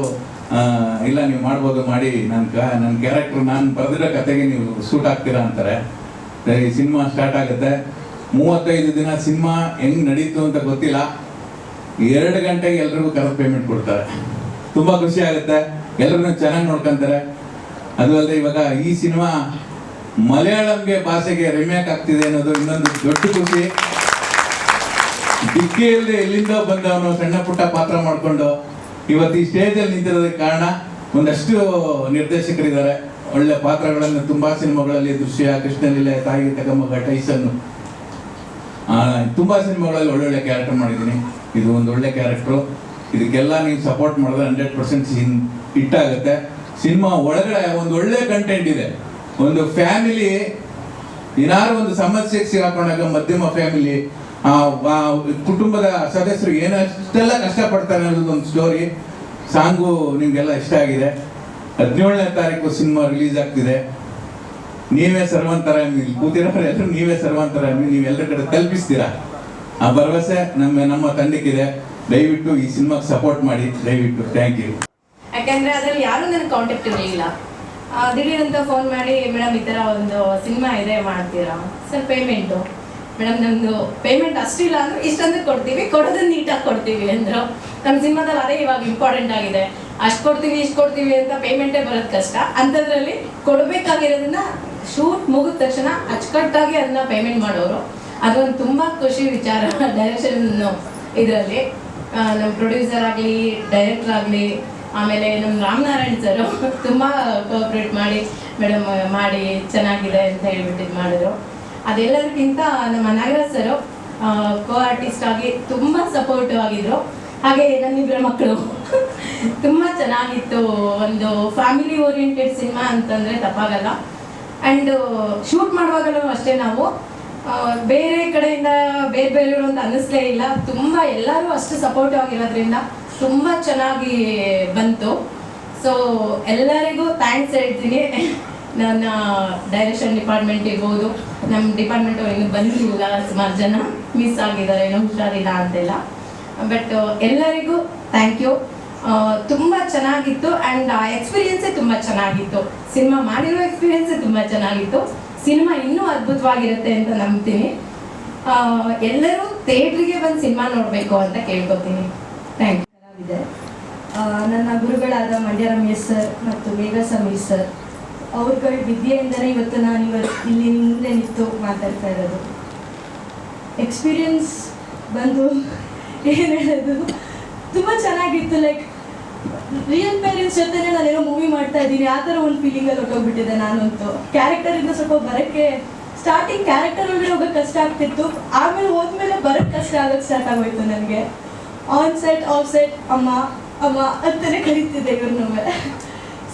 ಇಲ್ಲ ನೀವು ಮಾಡ್ಬೋದು, ಮಾಡಿ ನನ್ನ ಕ್ಯಾರೆಕ್ಟರ್ ನಾನು ಬರೆದಿರೋ ಕತೆಗೆ ನೀವು ಸೂಟ್ ಆಗ್ತೀರಾ ಅಂತಾರೆ. ಈ ಸಿನಿಮಾ ಸ್ಟಾರ್ಟ್ ಆಗುತ್ತೆ. 35 ದಿನ ಸಿನಿಮಾ ಹೆಂಗೆ ನಡೀತು ಅಂತ ಗೊತ್ತಿಲ್ಲ. 2 ಗಂಟೆಗೆ ಎಲ್ರಿಗೂ ಕರೆಕ್ಟ್ ಪೇಮೆಂಟ್ ಕೊಡ್ತಾರೆ. ತುಂಬ ಖುಷಿ ಆಗುತ್ತೆ, ಎಲ್ಲರೂ ಚೆನ್ನಾಗಿ ನೋಡ್ಕೊಂತಾರೆ. ಅದು ಅಲ್ಲದೆ ಇವಾಗ ಈ ಸಿನಿಮಾ ಮಲಯಾಳಂಗೆ ಭಾಷೆಗೆ ರಿಮೇಕ್ ಆಗ್ತಿದೆ ಅನ್ನೋದು ಇನ್ನೊಂದು ದೊಡ್ಡ ಖುಷಿ. ದಿಕ್ಕೇ ಇಲ್ಲದೆ ಎಲ್ಲಿಂದ ಬಂದವನು ಸಣ್ಣ ಪುಟ್ಟ ಪಾತ್ರ ಮಾಡಿಕೊಂಡು ಇವತ್ತು ಈ ಸ್ಟೇಜಲ್ಲಿ ನಿಂತಿರೋದಕ್ಕೆ ಕಾರಣ ಒಂದಷ್ಟು ನಿರ್ದೇಶಕರಿದ್ದಾರೆ. ಒಳ್ಳೆ ಪಾತ್ರಗಳನ್ನು ತುಂಬಾ ಸಿನಿಮಾಗಳಲ್ಲಿ, ದೃಶ್ಯ, ಕೃಷ್ಣಲೀಲೆ, ತಾಯಿ ತಗಮಗ, ಟೈಸನ್ನು, ತುಂಬಾ ಸಿನಿಮಾಗಳಲ್ಲಿ ಒಳ್ಳೊಳ್ಳೆ ಕ್ಯಾರೆಕ್ಟರ್ ಮಾಡಿದ್ದೀನಿ. ಇದು ಒಂದು ಒಳ್ಳೆ ಕ್ಯಾರೆಕ್ಟ್ರು. ಇದಕ್ಕೆಲ್ಲ ನೀವು ಸಪೋರ್ಟ್ ಮಾಡಿದ್ರೆ 100% ಹಿಟ್ ಆಗುತ್ತೆ. ಸಿನಿಮಾ ಒಳಗಡೆ ಒಂದು ಒಳ್ಳೆ ಕಂಟೆಂಟ್ ಇದೆ. ಒಂದು ಫ್ಯಾಮಿಲಿ ಏನಾದ್ರು ಒಂದು ಸಮಸ್ಯೆಗೆ ಸಿಗಾಕೊಂಡಾಗ, ಮಧ್ಯಮ ಫ್ಯಾಮಿಲಿ, ಕುಟುಂಬದ ಸದಸ್ಯರು ಏನಷ್ಟೆಲ್ಲ ಕಷ್ಟಪಡ್ತಾರೆ ಅನ್ನೋದು ಒಂದು ಸ್ಟೋರಿ. ಸಾಂಗು ನಿಮಗೆಲ್ಲ ಇಷ್ಟ ಆಗಿದೆ. 17ನೇ ತಾರೀಕು ಸಿನಿಮಾ ರಿಲೀಸ್ ಆಗ್ತಿದೆ. ನೀವೇ ಸರ್ವಾಂತರ್ಯಾಮಿ, ಕೂತಿರೋರು ಎಲ್ಲರೂ ನೀವೇ ಸರ್ವಾಂತರ್ಯಾಮಿ, ನೀವೆಲ್ಲರ ಕಡೆ ತಲುಪಿಸ್ತೀರಾ. ಆ ಭರವಸೆ ನಮ್ಮ ತಂಡಕ್ಕಿದೆ. ದಯವಿಟ್ಟು ಈ ಸಿನಿಮಾಗೆ ಸಪೋರ್ಟ್ ಮಾಡಿ, ದಯವಿಟ್ಟು. Thank you. ಯಾಕಂದ್ರೆ ಅದ್ರಲ್ಲಿ ಯಾರು ನನಗೆ ಕಾಂಟ್ಯಾಕ್ಟ್ ಇರಲಿಲ್ಲ. ದಿಢೀರ್ ಅಂತ ಫೋನ್ ಮಾಡಿ, ಮೇಡಮ್ ಈ ಥರ ಒಂದು ಸಿನಿಮಾ ಇದೆ, ಮಾಡ್ತೀರಾ ಸರ್? ಪೇಮೆಂಟು ಮೇಡಮ್ ನಮ್ಮದು ಪೇಮೆಂಟ್ ಅಷ್ಟಿಲ್ಲ ಅಂದ್ರೆ ಇಷ್ಟಂದ್ರೆ ಕೊಡ್ತೀವಿ, ಕೊಡೋದನ್ನ ನೀಟಾಗಿ ಕೊಡ್ತೀವಿ ಅಂದರು. ನಮ್ಮ ಸಿನಿಮಾದಲ್ಲಿ ಅದೇ ಇವಾಗ ಇಂಪಾರ್ಟೆಂಟ್ ಆಗಿದೆ. ಅಷ್ಟು ಕೊಡ್ತೀವಿ ಇಷ್ಟು ಕೊಡ್ತೀವಿ ಅಂತ ಪೇಮೆಂಟೇ ಬರೋದು ಕಷ್ಟ. ಅಂಥದ್ರಲ್ಲಿ ಕೊಡಬೇಕಾಗಿರೋದನ್ನ ಶೂಟ್ ಮುಗಿದ ತಕ್ಷಣ ಅಚ್ಚುಕಟ್ಟಾಗಿ ಅದನ್ನ ಪೇಮೆಂಟ್ ಮಾಡೋರು. ಅದೊಂದು ತುಂಬ ಖುಷಿ ವಿಚಾರ. ಡೈರೆಕ್ಷನ್ ಇದರಲ್ಲಿ ನಮ್ಮ ಪ್ರೊಡ್ಯೂಸರ್ ಆಗಲಿ, ಡೈರೆಕ್ಟರ್ ಆಗಲಿ, ಆಮೇಲೆ ನಮ್ಮ ರಾಮನಾರಾಯಣ್ ಸರು ತುಂಬ ಕೋಆಪ್ರೇಟ್ ಮಾಡಿ, ಮೇಡಮ್ ಮಾಡಿ ಚೆನ್ನಾಗಿದೆ ಅಂತ ಹೇಳ್ಬಿಟ್ಟು ಇದು ಮಾಡಿದ್ರು. ಅದೆಲ್ಲದಕ್ಕಿಂತ ನಮ್ಮ ನಾಗರಾಜ್ ಸರು ಕೋ ಆರ್ಟಿಸ್ಟ್ ಆಗಿ ತುಂಬ ಸಪೋರ್ಟಿವ್ ಆಗಿದ್ರು. ಹಾಗೆ ನನ್ನಿಬ್ಬರ ಮಕ್ಕಳು ತುಂಬ ಚೆನ್ನಾಗಿತ್ತು. ಒಂದು ಫ್ಯಾಮಿಲಿ ಓರಿಯೆಂಟೆಡ್ ಸಿನಿಮಾ ಅಂತಂದರೆ ತಪ್ಪಾಗಲ್ಲ. ಆ್ಯಂಡ್ ಶೂಟ್ ಮಾಡುವಾಗಲೂ ಅಷ್ಟೇ, ನಾವು ಬೇರೆ ಕಡೆಯಿಂದ ಬೇರೆ ಬೇರೆಯವರು ಅಂತ ಅನ್ನಿಸ್ಲೇ ಇಲ್ಲ. ತುಂಬ ಎಲ್ಲರೂ ಅಷ್ಟು ಸಪೋರ್ಟಿವ್ ಆಗಿರೋದ್ರಿಂದ ತುಂಬ ಚೆನ್ನಾಗಿ ಬಂತು. ಸೊ ಎಲ್ಲರಿಗೂ ಥ್ಯಾಂಕ್ಸ್ ಹೇಳ್ತೀನಿ. ನನ್ನ ಡೈರೆಕ್ಷನ್ ಡಿಪಾರ್ಟ್ಮೆಂಟ್ ಇರ್ಬೋದು, ನಮ್ಮ ಡಿಪಾರ್ಟ್ಮೆಂಟು ಇನ್ನೂ ಬಂದಿಲ್ಲ, ಸುಮಾರು ಜನ ಮಿಸ್ ಆಗಿದ್ದಾರೆ, ಏನೋ ಹುಷಾರಿಲ್ಲ ಅಂತೆಲ್ಲ. ಬಟ್ ಎಲ್ಲರಿಗೂ ಥ್ಯಾಂಕ್ ಯು. ತುಂಬ ಚೆನ್ನಾಗಿತ್ತು. ಆ್ಯಂಡ್ ಆ ಎಕ್ಸ್ಪೀರಿಯನ್ಸೇ ತುಂಬ ಚೆನ್ನಾಗಿತ್ತು. ಸಿನಿಮಾ ಮಾಡಿರೋ ಎಕ್ಸ್ಪೀರಿಯನ್ಸೇ ತುಂಬ ಚೆನ್ನಾಗಿತ್ತು. ಸಿನಿಮಾ ಇನ್ನೂ ಅದ್ಭುತವಾಗಿರುತ್ತೆ ಅಂತ ನಂಬ್ತೀನಿ. ಎಲ್ಲರೂ ಥಿಯೇಟ್ರಿಗೆ ಬಂದು ಸಿನಿಮಾ ನೋಡಬೇಕು ಅಂತ ಕೇಳ್ಕೊತೀನಿ. Thank you. ನನ್ನ ಗುರುಗಳಾದ ಮಂಡ್ಯ ರಮೇಶ್ ಸರ್ ಮತ್ತು ಮೇಘ ಸಮೀರ್ ಸರ್ ಅವ್ರಗಳ ವಿದ್ಯೆಯಿಂದಲೇ ಇವತ್ತು ನಾನು ಇಲ್ಲಿ ಮುಂದೆ ನಿಂತು ಮಾತಾಡ್ತಾ ಇರೋದು. ಎಕ್ಸ್ಪೀರಿಯನ್ಸ್ ಬಂದು ಏನು ಹೇಳೋದು, ತುಂಬ ಚೆನ್ನಾಗಿತ್ತು. ಲೈಕ್ ರಿಯಲ್ ಪೇರೆಂಟ್ಸ್ ಜೊತೆನೇ ನಾನೇನೋ ಮೂವಿ ಮಾಡ್ತಾ ಇದ್ದೀನಿ, ಆ ಥರ ಒಂದು ಫೀಲಿಂಗಲ್ಲಿ ಹೊಟ್ಟೋಗ್ಬಿಟ್ಟಿದೆ ನಾನಂತೂ. ಕ್ಯಾರೆಕ್ಟರಿಂದ ಸ್ವಲ್ಪ ಬರೋಕ್ಕೆ ಸ್ಟಾರ್ಟಿಂಗ್ ಕ್ಯಾರೆಕ್ಟರ್ ಒಳಗಡೆ ಹೋಗೋಕ್ಕೆ ಕಷ್ಟ ಆಗ್ತಿತ್ತು, ಆಮೇಲೆ ಹೋದ್ಮೇಲೆ ಬರೋಕ್ಕೆ ಕಷ್ಟ ಆಗೋಕ್ಕೆ ಸ್ಟಾರ್ಟ್ ಆಗೋಯ್ತು ನನಗೆ. ಆನ್ ಸೆಟ್ ಆಫ್ ಸೆಟ್ ಅಮ್ಮ ಅಮ್ಮ ಅಂತಲೇ ಕರೀತಿದ್ದೆ ಇವ್ರನ್ನ.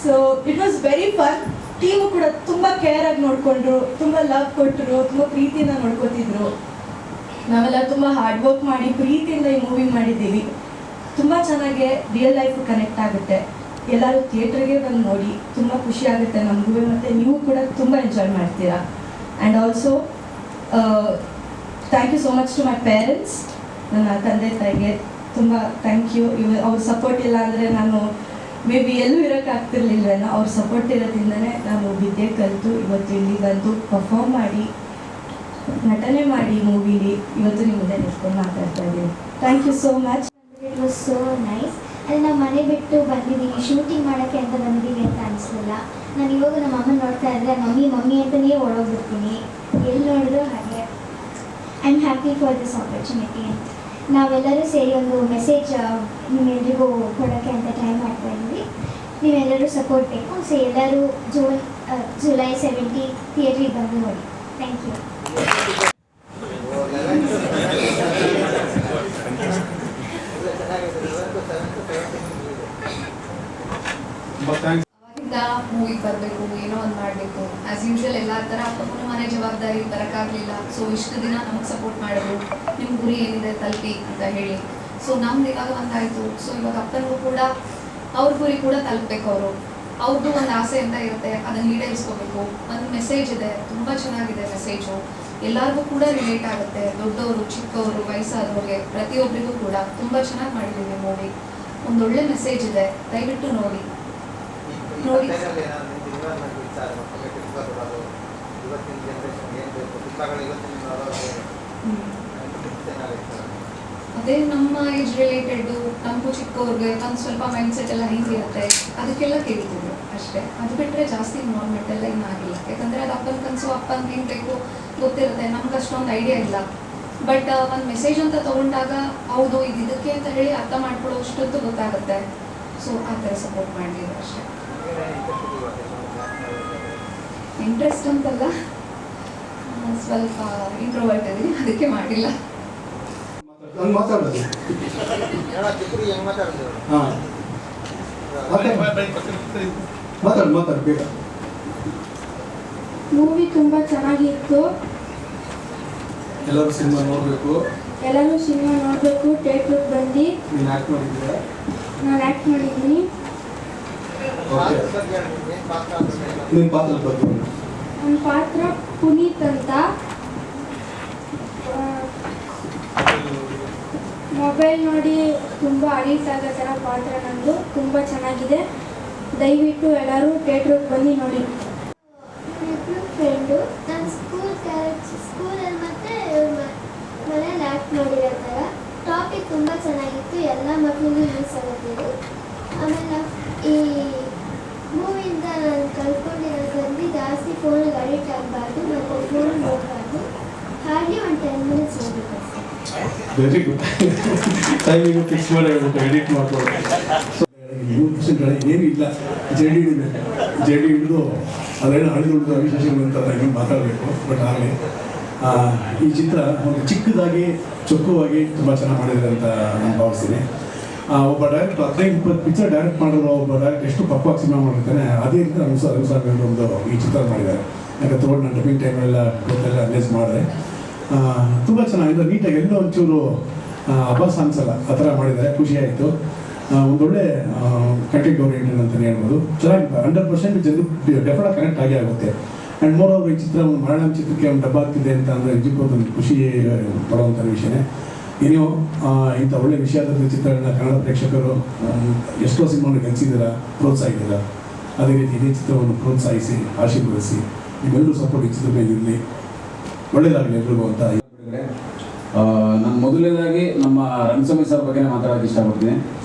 So it was very fun. Team ಕೂಡ ತುಂಬ ಕೇರಾಗಿ ನೋಡಿಕೊಂಡ್ರು, ತುಂಬ ಲವ್ ಕೊಟ್ಟರು, ತುಂಬ ಪ್ರೀತಿಯಿಂದ ನೋಡ್ಕೋತಿದ್ರು. ನಾವೆಲ್ಲ ತುಂಬ ಹಾರ್ಡ್ ವರ್ಕ್ ಮಾಡಿ ಪ್ರೀತಿಯಿಂದ ಈ ಮೂವಿ ಮಾಡಿದ್ದೀವಿ. ತುಂಬ ಚೆನ್ನಾಗಿ ರಿಯಲ್ ಲೈಫು ಕನೆಕ್ಟ್ ಆಗುತ್ತೆ. ಎಲ್ಲರೂ ಥಿಯೇಟ್ರಿಗೆ ಬಂದು ನೋಡಿ, ತುಂಬ ಖುಷಿ ಆಗುತ್ತೆ ನಮಗೂ. ಮತ್ತು ನೀವು ಕೂಡ ತುಂಬ ಎಂಜಾಯ್ ಮಾಡ್ತೀರಾ. And also thank you so much to my parents. ನನ್ನ ತಂದೆ ತಾಯಿಗೆ ತುಂಬ ಥ್ಯಾಂಕ್ ಯು. ಅವ್ರ ಸಪೋರ್ಟ್ ಇಲ್ಲ ಅಂದರೆ ನಾನು ಮೇ ಬಿ ಎಲ್ಲೂ ಇರೋಕ್ಕಾಗ್ತಿರ್ಲಿಲ್ವೇನೋ. ಅವ್ರ ಸಪೋರ್ಟ್ ಇರೋದ್ರಿಂದನೇ ನಾನು ವಿದ್ಯೆ ಕಲಿತು ಇವತ್ತು ಇಲ್ಲಿ ಬಂದು ಪರ್ಫಾರ್ಮ್ ಮಾಡಿ ನಟನೆ ಮಾಡಿ ಮೂವಿಲಿ ಇವತ್ತು ನಿಮ್ಮ ಮುಂದೆ ನಿಂತ್ಕೊಂಡು ಮಾತಾಡ್ತಾ ಇದ್ದೀನಿ. Thank you so much. It was so nice. ಅಲ್ಲಿ ನಾವು ಮನೆ ಬಿಟ್ಟು ಬಂದಿದ್ದೀವಿ, ಶೂಟಿಂಗ್ ಮಾಡೋಕ್ಕೆ ಅಂತ ಬಂದಿದ್ದೀವಿ ಅಂತ ಅನಿಸ್ಲಿಲ್ಲ. ನಾನು ಇವಾಗ ನಮ್ಮ ಅಮ್ಮ ನೋಡ್ತಾ ಇದ್ದರೆ ಮಮ್ಮಿ ಅಂತಲೇ ಓಡೋಗ್ಬಿಡ್ತೀನಿ, ಎಲ್ಲಿ ನೋಡಿದ್ರು ಹಾಗೆ. I am happy for this opportunity. ನಾವೆಲ್ಲರೂ ಸೇರಿ ಒಂದು ಮೆಸೇಜ್ ನಿಮ್ಮೆಲ್ಲರಿಗೂ ಕೊಡೋಕ್ಕೆ ಅಂತ ಟ್ರೈ ಮಾಡ್ತಾ ಇದ್ವಿ. ನೀವೆಲ್ಲರೂ ಸಪೋರ್ಟ್ ಬೇಕು. ಸೊ ಎಲ್ಲರೂ ಜುಲೈ 17 ಥಿಯೇಟ್ರಿಗೆ ಬಂದು ನೋಡಿ. Thank you. ಅವಾಗಿಂದ ಮೂವಿಗೆ ಬರಬೇಕು, ಏನೋ ಒಂದು ಮಾಡಬೇಕು. ಆ್ಯಸ್ ಯೂಶುವಲ್ ಎಲ್ಲ ಥರ ಅಪ್ಪನ ಮನೆ ಜವಾಬ್ದಾರಿ ಬರೋಕ್ಕಾಗಲಿಲ್ಲ. ಸೊ ಇಷ್ಟು ದಿನ ನಮಗೆ ಸಪೋರ್ಟ್ ಮಾಡೋದು, ನಿಮ್ಮ ಗುರಿ ಏನಿದೆ ತಲುಪಿ ಅಂತ ಹೇಳಿ. ಸೊ ನಮ್ದು ಇವಾಗ ಒಂದಾಯಿತು. ಸೊ ಇವಾಗ ಅಪ್ಪನಿಗೂ ಕೂಡ ಅವ್ರ ಗುರಿ ಕೂಡ ತಲುಪಬೇಕು. ಅವ್ರದ್ದು ಒಂದು ಆಸೆ ಅಂತ ಇರುತ್ತೆ, ಅದನ್ನು ಈಡೇರಿಸ್ಕೋಬೇಕು. ಒಂದು ಮೆಸೇಜ್ ಇದೆ, ತುಂಬ ಚೆನ್ನಾಗಿದೆ ಮೆಸೇಜು. ಎಲ್ಲರಿಗೂ ಕೂಡ ರಿಲೇಟ್ ಆಗುತ್ತೆ, ದೊಡ್ಡವರು ಚಿಕ್ಕವರು ವಯಸ್ಸಾದವ್ರಿಗೆ ಪ್ರತಿಯೊಬ್ಬರಿಗೂ ಕೂಡ ತುಂಬ ಚೆನ್ನಾಗಿ ಮಾಡಿದ್ದೀವಿ ಮೂವಿ. ಒಂದೊಳ್ಳೆ ಮೆಸೇಜ್ ಇದೆ, ದಯವಿಟ್ಟು ನೋಡಿ. ಅದೇ ನಮ್ಮ ಏಜ್ ರಿಲೇಟೆಡ್, ನಮಗೂ ಚಿಕ್ಕವ್ರಿಗೆ ಒಂದು ಸ್ವಲ್ಪ ಮೈಂಡ್ಸೆಟ್ ಎಲ್ಲ ಹೆಂಗಿರುತ್ತೆ ಅದಕ್ಕೆಲ್ಲ ಕೇಳ್ತಿದ್ರು ಅಷ್ಟೇ. ಅದು ಬಿಟ್ಟರೆ ಜಾಸ್ತಿ ಇನ್ವಾಲ್ವ್ಮೆಂಟ್ ಎಲ್ಲ ಆಗಿಲ್ಲ. ಯಾಕಂದರೆ ಅದು ಅಪ್ಪನ ಕನಸು, ಅಪ್ಪನಿಗೆ ಏನು ಬೇಕು ಗೊತ್ತಿರುತ್ತೆ, ನಮ್ಗೆ ಅಷ್ಟೊಂದು ಐಡಿಯಾ ಇಲ್ಲ. ಬಟ್ ಒಂದು ಮೆಸೇಜ್ ಅಂತ ತೊಗೊಂಡಾಗ ಹೌದು ಇದಕ್ಕೆ ಅಂತ ಹೇಳಿ ಅರ್ಥ ಮಾಡ್ಕೊಳ್ಳೋ ಅಷ್ಟೊತ್ತು ಗೊತ್ತಾಗುತ್ತೆ. ಸೊ ಆ ಥರ ಸಪೋರ್ಟ್ ಮಾಡಿದ್ರು ಅಷ್ಟೇ. ಇಂಟ್ರೆಸ್ಟ್ ಅಂತಲ್ಲ, ಸ್ವಲ್ಪ ಇಂಟ್ರೋವರ್ಟ್ ಇದೀನಿ, ಅದಕ್ಕೆ ಮಾಡಿಲ್ಲ. ಮಾತಾಡೋದು ಹಾಂ ಮಾತಾಡು ಬೇಗ. ಮೂವಿ ತುಂಬ ಚೆನ್ನಾಗಿತ್ತು. ಎಲ್ಲರೂ ಸಿನಿಮಾ ನೋಡಬೇಕು. ಥಿಯೇಟ್ರಿಗೆ ಬಂದು. ನೀನು ಆ್ಯಕ್ಟ್ ಮಾಡಿದ್ದೀರಾ? ನಾನು ಆ್ಯಕ್ಟ್ ಮಾಡಿದ್ದೀನಿ. ಓಕೆ, ನಿಮ್ಮ ಪಾತ್ರದ ಬಗ್ಗೆ. ನನ್ನ ಪಾತ್ರ ಪುನೀತ್ ಅಂತ. ಮೊಬೈಲ್ ನೋಡಿ ತುಂಬ ಅಡಿಕ್ಟ್ ಆಗೋ ಥರ ಪಾತ್ರ ನಂದು. ತುಂಬ ಚೆನ್ನಾಗಿದೆ, ದಯವಿಟ್ಟು ಎಲ್ಲರೂ ಥಿಯೇಟ್ರಿಗೆ ಬಂದು ನೋಡಿ. ಫ್ರೆಂಡು ನನ್ನ ಸ್ಕೂಲಲ್ಲಿ ಮತ್ತು ಮನೇಲಿ ಆ್ಯಕ್ಟ್ ಮಾಡಿರೋ ಥರ ಟಾಪಿಕ್ ತುಂಬ ಚೆನ್ನಾಗಿತ್ತು, ಎಲ್ಲ ಮಕ್ಕಳಿಗೂ ಯೂಸ್ ಆಗುತ್ತೆ. ಆಮೇಲೆ ಈ ಮೂವಿಯಿಂದ ನಾನು ಕಲ್ತ್ಕೊಂಡಿರೋದ್ರಲ್ಲಿ ಜಾಸ್ತಿ ಫೋನಿಗೆ ಅಡಿಕ್ಟ್ ಆಗಬಾರ್ದು ಮತ್ತು ಫೋನ್ ನೋಡಬಾರ್ದು. ಹಾಗೆ ಒಂದು 10 minutes ಹೋಗ್ಬೇಕು. Very good. ಟೈಮಿಂಗ್ ಫಿಕ್ಸ್ ಮಾಡಿ ಹೇಳ್ಬಿಟ್ಟು ಎಡಿಟ್ ಮಾಡ್ಕೊಳ್ಳಿ. ಏನೂ ಇಲ್ಲ, ಜಡಿ ಹಿಡಿದು ಅದೇನು ಹಳಿದುಳಿದು ಅವಿಶೇಷಗಳು ಅಂತ ಏನು ಮಾತಾಡಬೇಕು. ಬಟ್ ಆಗಲಿ ಈ ಚಿತ್ರ ಒಂದು ಚಿಕ್ಕದಾಗಿ ಚೊಕ್ಕವಾಗಿ ತುಂಬ ಚೆನ್ನಾಗಿ ಮಾಡಿದ್ದಾರೆ ಅಂತ ನಾನು ಭಾವಿಸ್ತೀನಿ. ಒಬ್ಬ ಡೈರೆಕ್ಟ್ 15-20 ಪಿಕ್ಚರ್ ಡೈರೆಕ್ಟ್ ಮಾಡಿರೋ ಒಬ್ಬ ಡೈರೆಕ್ಟ್ ಎಷ್ಟು ಪಕ್ವಾಗಿ ಸಿನಿಮಾ ಮಾಡಿರ್ತಾನೆ, ಅದೇ ರೀತಿ ಅನುಸಾರ ಒಂದು ಈ ಚಿತ್ರ ಮಾಡಿದ್ದಾರೆ. ಯಾಕಂದ್ರೆ ತಗೊಂಡು ನಾನು ಡಬ್ಬಿಂಗ್ ಟೈಮೆಲ್ಲ ಟೋಟೆಲ್ಲ ಅನಲೈಸ್ ಮಾಡಿದೆ. ತುಂಬ ಚೆನ್ನಾಗಿದೆ, ನೀಟಾಗಿ ಎಲ್ಲೋ ಒಂಚೂರು ಅಭಾಸ ಅನ್ಸಲ್ಲ ಆ ಥರ ಮಾಡಿದ್ದಾರೆ. ಖುಷಿಯಾಯಿತು. ಒಂದೊಳ್ಳೆ ಕಂಟೆಂಟ್ ಓರಿಯೆಂಟೆಡ್ ಅಂತಲೇ ಹೇಳ್ಬೋದು. ಚೆನ್ನಾಗಿ 100% ಜನರು ಡೆಫಿನೆಟ್ ಕನೆಕ್ಟ್ ಆಗೇ ಆಗುತ್ತೆ. ಆ್ಯಂಡ್ ಮೋರ್ ಓವರ್ ಈ ಚಿತ್ರ ಒಂದು ಮಲಯಾಳಂ ಚಿತ್ರಕ್ಕೆ ಒಂದು ಡಬ್ಬ ಆಗ್ತಿದೆ ಅಂತ ಅಂದರೆ ನಿಜಕ್ಕೂ ಒಂದು ಖುಷಿ ಪಡುವಂಥ ವಿಷಯನೇ. ಏನೋ ಇಂಥ ಒಳ್ಳೆ ವಿಷಯದ ಚಿತ್ರಗಳನ್ನ ಕನ್ನಡ ಪ್ರೇಕ್ಷಕರು ಎಷ್ಟೋ ಸಿನಿಮಾವನ್ನು ಗೆಲ್ಲಿಸಿದ್ದೀರಾ, ಪ್ರೋತ್ಸಾಹಿದ್ದೀರಾ. ಅದೇ ರೀತಿ ಇದೇ ಚಿತ್ರವನ್ನು ಪ್ರೋತ್ಸಾಹಿಸಿ ಆಶೀರ್ವದಿಸಿ ನಿಮ್ಮೆಲ್ಲರೂ ಸಪೋರ್ಟ್ ಈ ಚಿತ್ರ ಮೇಲೆ ಇರಲಿ, ಒಳ್ಳೆಯದಾಗಲಿ ಎಲ್ರಿಗೂ ಅಂತ. ನಾನು ಮೊದಲನೇದಾಗಿ ನಮ್ಮ ರಂಗಸ್ವಾಮಿ ಸರ್ ಬಗ್ಗೆ ಮಾತಾಡೋಕ್ಕೆ ಇಷ್ಟಪಡ್ತೀನಿ.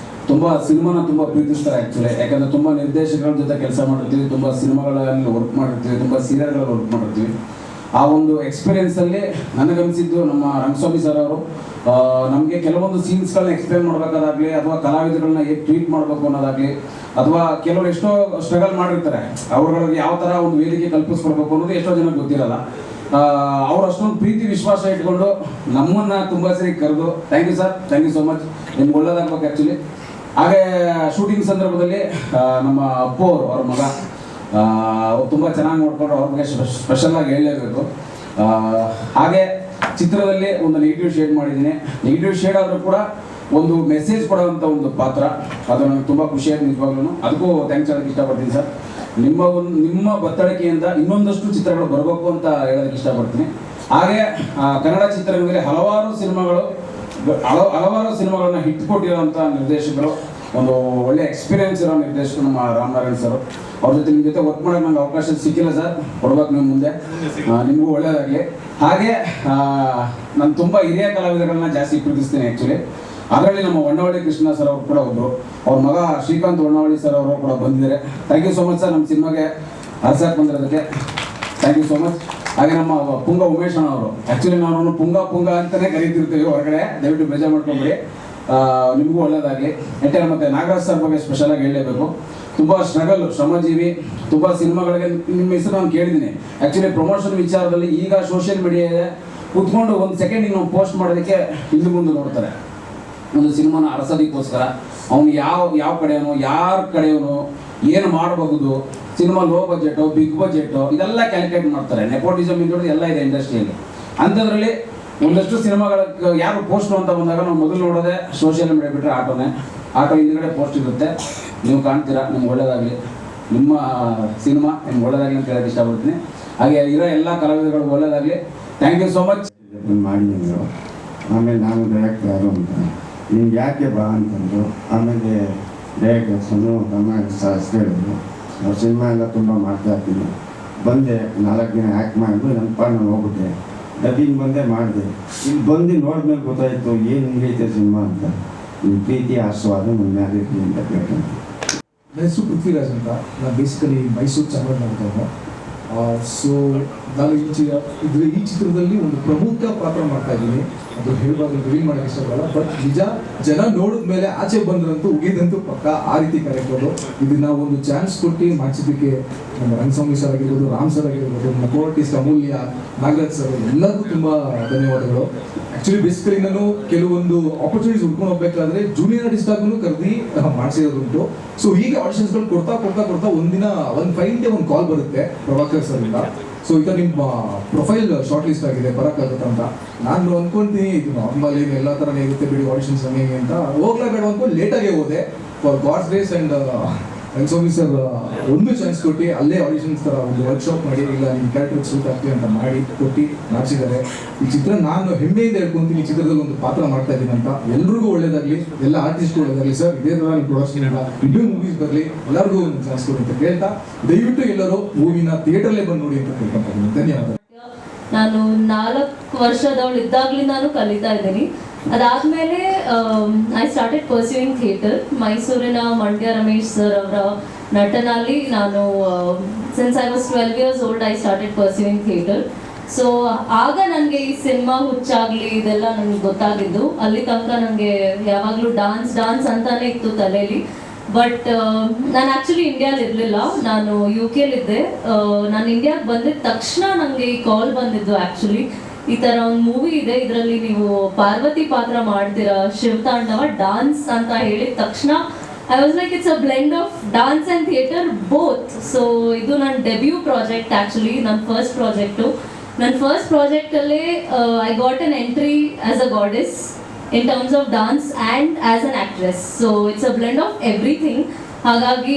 ತುಂಬ ಸಿನಿಮಾನ ತುಂಬ ಪ್ರೀತಿಸ್ತಾರೆ ಆ್ಯಕ್ಚುಲಿ. ಯಾಕಂದರೆ ತುಂಬ ನಿರ್ದೇಶಕರ ಜೊತೆ ಕೆಲಸ ಮಾಡಿರ್ತೀವಿ, ತುಂಬ ಸಿನಿಮಾಗಳಲ್ಲಿ ವರ್ಕ್ ಮಾಡಿರ್ತೀವಿ, ತುಂಬ ಸೀರಿಯಲ್ಗಳಲ್ಲಿ ವರ್ಕ್ ಮಾಡಿರ್ತೀವಿ. ಆ ಒಂದು ಎಕ್ಸ್ಪೀರಿಯೆನ್ಸಲ್ಲಿ ನನಗನ್ಸಿದ್ದು ನಮ್ಮ ರಂಗಸ್ವಾಮಿ ಸರ್ ಅವರು ನಮಗೆ ಕೆಲವೊಂದು ಸೀನ್ಸ್ಗಳನ್ನ ಎಕ್ಸ್ಪ್ಲೇನ್ ಮಾಡಬೇಕಾದಾಗಲಿ, ಅಥವಾ ಕಲಾವಿದಗಳನ್ನ ಹೇಗೆ ಟ್ರೀಟ್ ಮಾಡಬೇಕು ಅನ್ನೋದಾಗಲಿ, ಅಥವಾ ಕೆಲವರು ಎಷ್ಟೋ ಸ್ಟ್ರಗಲ್ ಮಾಡಿರ್ತಾರೆ, ಅವ್ರಗಳಿಗೆ ಯಾವ ಥರ ಒಂದು ವೇದಿಕೆ ಕಲ್ಪಿಸ್ಕೊಡ್ಬೇಕು ಅನ್ನೋದು ಎಷ್ಟೋ ಜನಕ್ಕೆ ಗೊತ್ತಿರಲ್ಲ. ಅವ್ರು ಅಷ್ಟೊಂದು ಪ್ರೀತಿ ವಿಶ್ವಾಸ ಇಟ್ಕೊಂಡು ನಮ್ಮನ್ನು ತುಂಬ ಸರಿ ಕರೆದು thank you sir, thank you so much, ನಿಮ್ಗೆ ಒಳ್ಳೇದಾಗಬೇಕು ಆ್ಯಕ್ಚುಲಿ. ಹಾಗೆ ಶೂಟಿಂಗ್ ಸಂದರ್ಭದಲ್ಲಿ ನಮ್ಮ ಅಪ್ಪು ಅವ್ರ ಮಗ ಅವ್ರು ತುಂಬ ಚೆನ್ನಾಗಿ ನೋಡ್ಕೊಂಡ್ರು, ಅವ್ರ ಬಗ್ಗೆ ಸ್ಪೆಷಲಾಗಿ ಹೇಳಲೇಬೇಕು. ಹಾಗೆ ಚಿತ್ರದಲ್ಲಿ ಒಂದು ನೆಗೆಟಿವ್ ಶೇಡ್ ಮಾಡಿದ್ದೀನಿ. ನೆಗೆಟಿವ್ ಶೇಡ್ ಆದರೂ ಕೂಡ ಒಂದು ಮೆಸೇಜ್ ಕೊಡೋವಂಥ ಒಂದು ಪಾತ್ರ, ಅದು ನನಗೆ ತುಂಬ ಖುಷಿಯಾಗಿ ನಿಜವಾಗ್ಲೂ. ಅದಕ್ಕೂ ಥ್ಯಾಂಕ್ಸ್ ಹೇಳೋಕ್ಕೆ ಇಷ್ಟಪಡ್ತೀನಿ ಸರ್. ನಿಮ್ಮ ಬತ್ತಳಿಕೆಯಿಂದ ಇನ್ನೊಂದಷ್ಟು ಚಿತ್ರಗಳು ಬರಬೇಕು ಅಂತ ಹೇಳೋದಕ್ಕೆ ಇಷ್ಟಪಡ್ತೀನಿ. ಹಾಗೆ ಕನ್ನಡ ಚಿತ್ರರಂಗದಲ್ಲಿ ಹಲವಾರು ಸಿನಿಮಾಗಳನ್ನ ಹಿಟ್ ಕೊಟ್ಟಿರೋಂಥ ನಿರ್ದೇಶಕರು, ಒಂದು ಒಳ್ಳೆ ಎಕ್ಸ್ಪೀರಿಯನ್ಸ್ ಇರೋ ನಿರ್ದೇಶಕರು ನಮ್ಮ ರಾಮನಾರಾಯಣ್ ಸರ್. ಅವ್ರ ಜೊತೆ ನಿಮ್ಮ ಜೊತೆ ವರ್ಕ್ ಮಾಡೋಕೆ ನಂಗೆ ಅವಕಾಶ ಸಿಕ್ಕಿಲ್ಲ ಸರ್, ಕೊಡ್ಬೇಕು ನಿಮ್ಮ ಮುಂದೆ. ನಿಮಗೂ ಒಳ್ಳೆಯದಾಗಲಿ. ಹಾಗೆ ನಾನು ತುಂಬ ಹಿರಿಯ ಕಲಾವಿದಗಳನ್ನ ಜಾಸ್ತಿ ಪ್ರೀತಿಸ್ತೀನಿ ಆ್ಯಕ್ಚುಲಿ. ಅದರಲ್ಲಿ ನಮ್ಮ ಹೊನ್ನವಳ್ಳಿ ಕೃಷ್ಣ ಸರ್ ಅವರು ಕೂಡ ಒಬ್ಬರು, ಅವ್ರ ಮಗ ಶ್ರೀಕಾಂತ್ ಹೊನ್ನವಳ್ಳಿ ಸರ್ ಅವರು ಕೂಡ ಬಂದಿದ್ದಾರೆ. Thank you so much sir, ನಮ್ಮ ಸಿನಿಮಾಗೆ ಅರ್ಸಕ್ಕೆ ಬಂದಿರೋದಕ್ಕೆ ಥ್ಯಾಂಕ್ ಯು ಸೋ ಮಚ್. ಹಾಗೆ ನಮ್ಮ ಪುಂಗ ಉಮೇಶ್ ಅಣ್ಣ ಅವರು, ಆ್ಯಕ್ಚುಲಿ ನಾವು ಪುಂಗ ಅಂತಲೇ ಕರೀತಿರ್ತೀವಿ ಹೊರಗಡೆ, ದಯವಿಟ್ಟು ಬೇಜಾರು ಮಾಡ್ಕೊಂಬಿಡಿ. ನಿಮಗೂ ಒಳ್ಳೆಯದಾಗಲಿ. ಮತ್ತು ನಾಗರಾಜ್ ಸರ್ ಬಗ್ಗೆ ಸ್ಪೆಷಲಾಗಿ ಹೇಳಲೇಬೇಕು. ತುಂಬ ಶ್ರಮಜೀವಿ, ತುಂಬ ಸಿನಿಮಾಗಳಿಗೆ ನಿಮ್ಮ ಹೆಸರು ನಾನು ಕೇಳಿದ್ದೀನಿ. ಆ್ಯಕ್ಚುಲಿ ಪ್ರಮೋಷನ್ ವಿಚಾರದಲ್ಲಿ ಈಗ ಸೋಷಿಯಲ್ ಮೀಡಿಯಾ ಇದೆ, ಕೂತ್ಕೊಂಡು ಒಂದು ಸೆಕೆಂಡಿಗೆ ನಾವು ಪೋಸ್ಟ್ ಮಾಡೋದಕ್ಕೆ ಹಿಂದೆ ಮುಂದೆ ನೋಡ್ತಾರೆ. ಒಂದು ಸಿನಿಮಾನ ಅರಸೋದಕ್ಕೋಸ್ಕರ ಅವ್ನು ಯಾವ ಕಡೆಯವನು, ಯಾರ ಕಡೆಯವನು, ಏನು ಮಾಡಬಹುದು, cinema low budget big budget ಇದೆಲ್ಲ ಕ್ಯಾಲ್ಕುಲೇಟ್ ಮಾಡ್ತಾರೆ. ನೆಪೋಟಿಸಮ್ ಇಂದ ಎಲ್ಲ ಇದೆ ಇಂಡಸ್ಟ್ರಿಯಲ್ಲಿ. ಅಂಥದ್ರಲ್ಲಿ ಒಂದಷ್ಟು ಸಿನಿಮಾಗಳ ಯಾರು ಪೋಸ್ಟು ಅಂತ ಬಂದಾಗ ನಾವು ಮೊದಲು ನೋಡೋದೇ ಸೋಷಿಯಲ್ ಮೀಡಿಯಾ ಬಿಟ್ಟರೆ ಆಟೋ ಹಿಂದ್ಗಡೆ ಪೋಸ್ಟ್ ಇರುತ್ತೆ, ನೀವು ಕಾಣ್ತೀರಾ. ನಿಮ್ಗೆ ಒಳ್ಳೆಯದಾಗಲಿ, ನಿಮ್ಮ ಸಿನಿಮಾ ನಿಮ್ಗೆ ಒಳ್ಳೆಯದಾಗಲಿ ಅಂತ ಹೇಳೋಕ್ಕೆ ಇಷ್ಟಪಡ್ತೀನಿ. ಹಾಗೆ ಇರೋ ಎಲ್ಲ ಕಲಾವಿದಗಳು ಒಳ್ಳೆಯದಾಗಲಿ. Thank you so much. ಮಾಡಿದ್ರು. ಆಮೇಲೆ ನಾನು ಡೈರೆಕ್ಟ್ ಯಾರು ಅಂತ ನಿಮ್ಗೆ ಯಾಕೆ ಬಾ ಅಂತಂದರು. ಆಮೇಲೆ ಡೈರೆಕ್ಟರ್ಸನ್ನು ಹೇಳಿದ್ರು. ನಾವು ಸಿನಿಮಾ ಎಲ್ಲ ತುಂಬ ಮಾಡ್ತಾ ಇರ್ತೀನಿ. ಬಂದೆ 4 ದಿನ ಆ್ಯಕ್ಟ್ ಮಾಡಿದ್ರು. ನಾನು ಹೋಗ್ಬಿಟ್ಟೆ, ಡಬ್ಬಿಂಗ್ ಬಂದೆ ಮಾಡಿದೆ. ಇಲ್ಲಿ ಬಂದು ನೋಡಿದ್ಮೇಲೆ ಗೊತ್ತಾಯಿತು ಏನು ಹಿಂಗೈತೆ ಸಿನಿಮಾ ಅಂತ. ನಿಮ್ಮ ಪ್ರೀತಿ ಆಸ್ವಾದ ನನ್ನ ಮೇಲೆ ಇರಲಿ ಅಂತ ಕೇಳ್ಕೊಂಡು. ನನ್ನ ಹೆಸರು ಪೃಥ್ವಿರಾಜ್ ಅಂತ. ನಾನು ಬೇಸಿಕಲಿ ಮೈಸೂರು ಚಾಮರಾಜ ಮಾಡ್ತಾಯಿದ್ದೆ. ಸೊ ನಾನು ಈ ಚಿತ್ರದಲ್ಲಿ ಒಂದು ಪ್ರಮುಖ ಪಾತ್ರ ಮಾಡ್ತಾ ಇದ್ದೀನಿ. ಅದು ಹೇಳುವಾಗ ರಿವೀಲ್ ಮಾಡೋಕ್ಕೆ ಇಷ್ಟಪಡಲ್ಲ, ಬಟ್ ನಿಜ ಜನ ನೋಡಿದ್ಮೇಲೆ ಆಚೆ ಬಂದ್ರಂತೂ ಉಗಿದಂತೂ ಪಕ್ಕ ಆ ರೀತಿ ಕ್ಯಾರೆಕ್ಟರು. ಇದನ್ನ ಒಂದು ಚಾನ್ಸ್ ಕೊಟ್ಟು ಮಾಡಿಸಿದ್ದಕ್ಕೆ ನಮ್ಮ ರಂಗಸ್ವಾಮಿ ಸರ್ ಆಗಿರ್ಬೋದು, ರಾಮ್ ಸರ್ ಆಗಿರ್ಬೋದು, ನಮ್ಮ ಕೋರ್ಟಿಸ್ಟ್ ಅಮೂಲ್ಯ, ನಾಗರಾಜ್ ಸರ್ ಎಲ್ಲರಿಗೂ ತುಂಬ ಧನ್ಯವಾದಗಳು. ಆ್ಯಕ್ಚುಲಿ ಬೇಸಿಕಲಿ ನಾನು ಕೆಲವೊಂದು ಆಪರ್ಚುನಿಟೀಸ್ ಹುಡ್ಕೊಂಡು ಹೋಗ್ಬೇಕಾದ್ರೆ ಜೂನಿಯರ್ ಆರ್ಟಿಸ್ಟ್ ಆಗೂ ಕರೆದಿ ಮಾಡಿಸಿರೋದುಂಟು. ಸೊ ಹೀಗೆ ಆಡಿಷನ್ಸ್ಗಳು ಕೊಡ್ತಾ ಒಂದಿನ ಒಂದು ಫೈಲ್ಗೆ ಒಂದು ಕಾಲ್ ಬರುತ್ತೆ ಪ್ರಭಾಕರ್ ಸರ್ ಇಂದ. ಸೊ ಈಗ ನಿಮ್ಮ ಪ್ರೊಫೈಲ್ ಶಾರ್ಟ್ ಲಿಸ್ಟ್ ಆಗಿದೆ, ಬರೋಕ್ಕಾಗುತ್ತೆ ಅಂತ. ನಾನು ಅನ್ಕೊಂತೀನಿ ಇದು ನಾರ್ಮಲ್ ಏನು ಎಲ್ಲ ಥರನೇ ಇರುತ್ತೆ ಬಿಡಿ ಆಡಿಷನ್ಸ್ ಹಂಗೆ ಅಂತ ಹೋಗ್ಲೇಬೇಡ ಅನ್ಕೊಂಡು ಲೇಟಾಗೆ ಹೋದೆ. For God's grace and Rangaswamy sir ಒಂದು ಚಾನ್ಸ್ ಕೊಟ್ಟು ಅಲ್ಲೇ ಆಡಿಷನ್ಸ್ ಥರ ಒಂದು ವರ್ಕ್ಶಾಪ್ ಮಾಡಿ, ಇಲ್ಲ ನಿಮ್ಮ ಕ್ಯಾರೆಕ್ಟರ್ ಸೂಟ್ ಆಗ್ತೀವಿ ಅಂತ ಮಾಡಿ ಕೊಟ್ಟು ಮಾಡಿಸಿದ್ದಾರೆ. ಈ ಚಿತ್ರ ನಾನು ಹೆಮ್ಮೆಯಿಂದ ಹೇಳ್ಕೊಂತೀನಿ, ಈ ಚಿತ್ರದಲ್ಲಿ ಒಂದು ಪಾತ್ರ ಮಾಡ್ತಾ ಇದ್ದೀನಿ ಅಂತ. ಎಲ್ರಿಗೂ ಒಳ್ಳೇದಾಗಲಿ, ಎಲ್ಲ ಆರ್ಟಿಸ್ಟ್ಗೂ ಒಳ್ಳೇದಾಗಲಿ ಸರ್. ಇದೇ ಥರ ನಿಮ್ಮ ಪ್ರೊಡಕ್ಷನ್ ಇಲ್ಲ, ಇನ್ನೂ ಮೂವೀಸ್ ಬರಲಿ, ಎಲ್ಲರಿಗೂ ಒಂದು ಚಾನ್ಸ್ ಕೊಡಿ ಅಂತ ಕೇಳ್ತಾ, ದಯವಿಟ್ಟು ಎಲ್ಲರೂ ಮೂವಿನ ಥಿಯೇಟರ್ಲೇ ಬಂದು ನೋಡಿ ಅಂತ ಕೇಳ್ಕೊಂತೀನಿ. ಧನ್ಯವಾದ. ನಾನು 4 ವರ್ಷದವಳು ಇದ್ದಾಗಲಿಂದಾನು ಕಲಿತಾ ಇದ್ದೀನಿ. ಅದಾದಮೇಲೆ ಐ ಸ್ಟಾರ್ಟೆಡ್ ಪರ್ಸ್ಯೂಯಿಂಗ್ ಥಿಯೇಟರ್. ಮೈಸೂರಿನ ಮಂಡ್ಯ ರಮೇಶ್ ಸರ್ ಅವರ ನಟನಲ್ಲಿ ನಾನು since I was 12 years old I started pursuing theatre. So ಆಗ ನನಗೆ ಈ ಸಿನಿಮಾ ಹುಚ್ಚಾಗಲಿ ಇದೆಲ್ಲ ನನಗೆ ಗೊತ್ತಾಗಿದ್ದು. ಅಲ್ಲಿ ತನಕ ನನಗೆ ಯಾವಾಗಲೂ ಡಾನ್ಸ್ ಅಂತಾನೆ ಇತ್ತು ತಲೆಯಲ್ಲಿ. ಬಟ್ ನಾನು ಆ್ಯಕ್ಚುಲಿ ಇಂಡಿಯಾದಲ್ಲಿ ಇರಲಿಲ್ಲ, ನಾನು UK-ಲಿದ್ದೆ. ನಾನು ಇಂಡಿಯಾಗೆ ಬಂದಿದ್ದ ತಕ್ಷಣ ನನಗೆ ಈ ಕಾಲ್ ಬಂದಿದ್ದು. ಆ್ಯಕ್ಚುಲಿ ಈ ಥರ ಒಂದು ಮೂವಿ ಇದೆ, ಇದರಲ್ಲಿ ನೀವು ಪಾರ್ವತಿ ಪಾತ್ರ ಮಾಡ್ತೀರಾ, ಶಿವತಾಂಡವ ಡಾನ್ಸ್ ಅಂತ ಹೇಳಿದ ತಕ್ಷಣ I was like it's a blend of dance and theatre both. So ಇದು ನನ್ನ ಡೆಬ್ಯೂ ಪ್ರಾಜೆಕ್ಟ್. ಆ್ಯಕ್ಚುಲಿ ನನ್ನ ಫಸ್ಟ್ ಪ್ರಾಜೆಕ್ಟು. ನನ್ನ ಫಸ್ಟ್ ಪ್ರಾಜೆಕ್ಟಲ್ಲೇ I got an entry as a goddess in terms of dance and as an actress. So it's a blend of everything. ಹಾಗಾಗಿ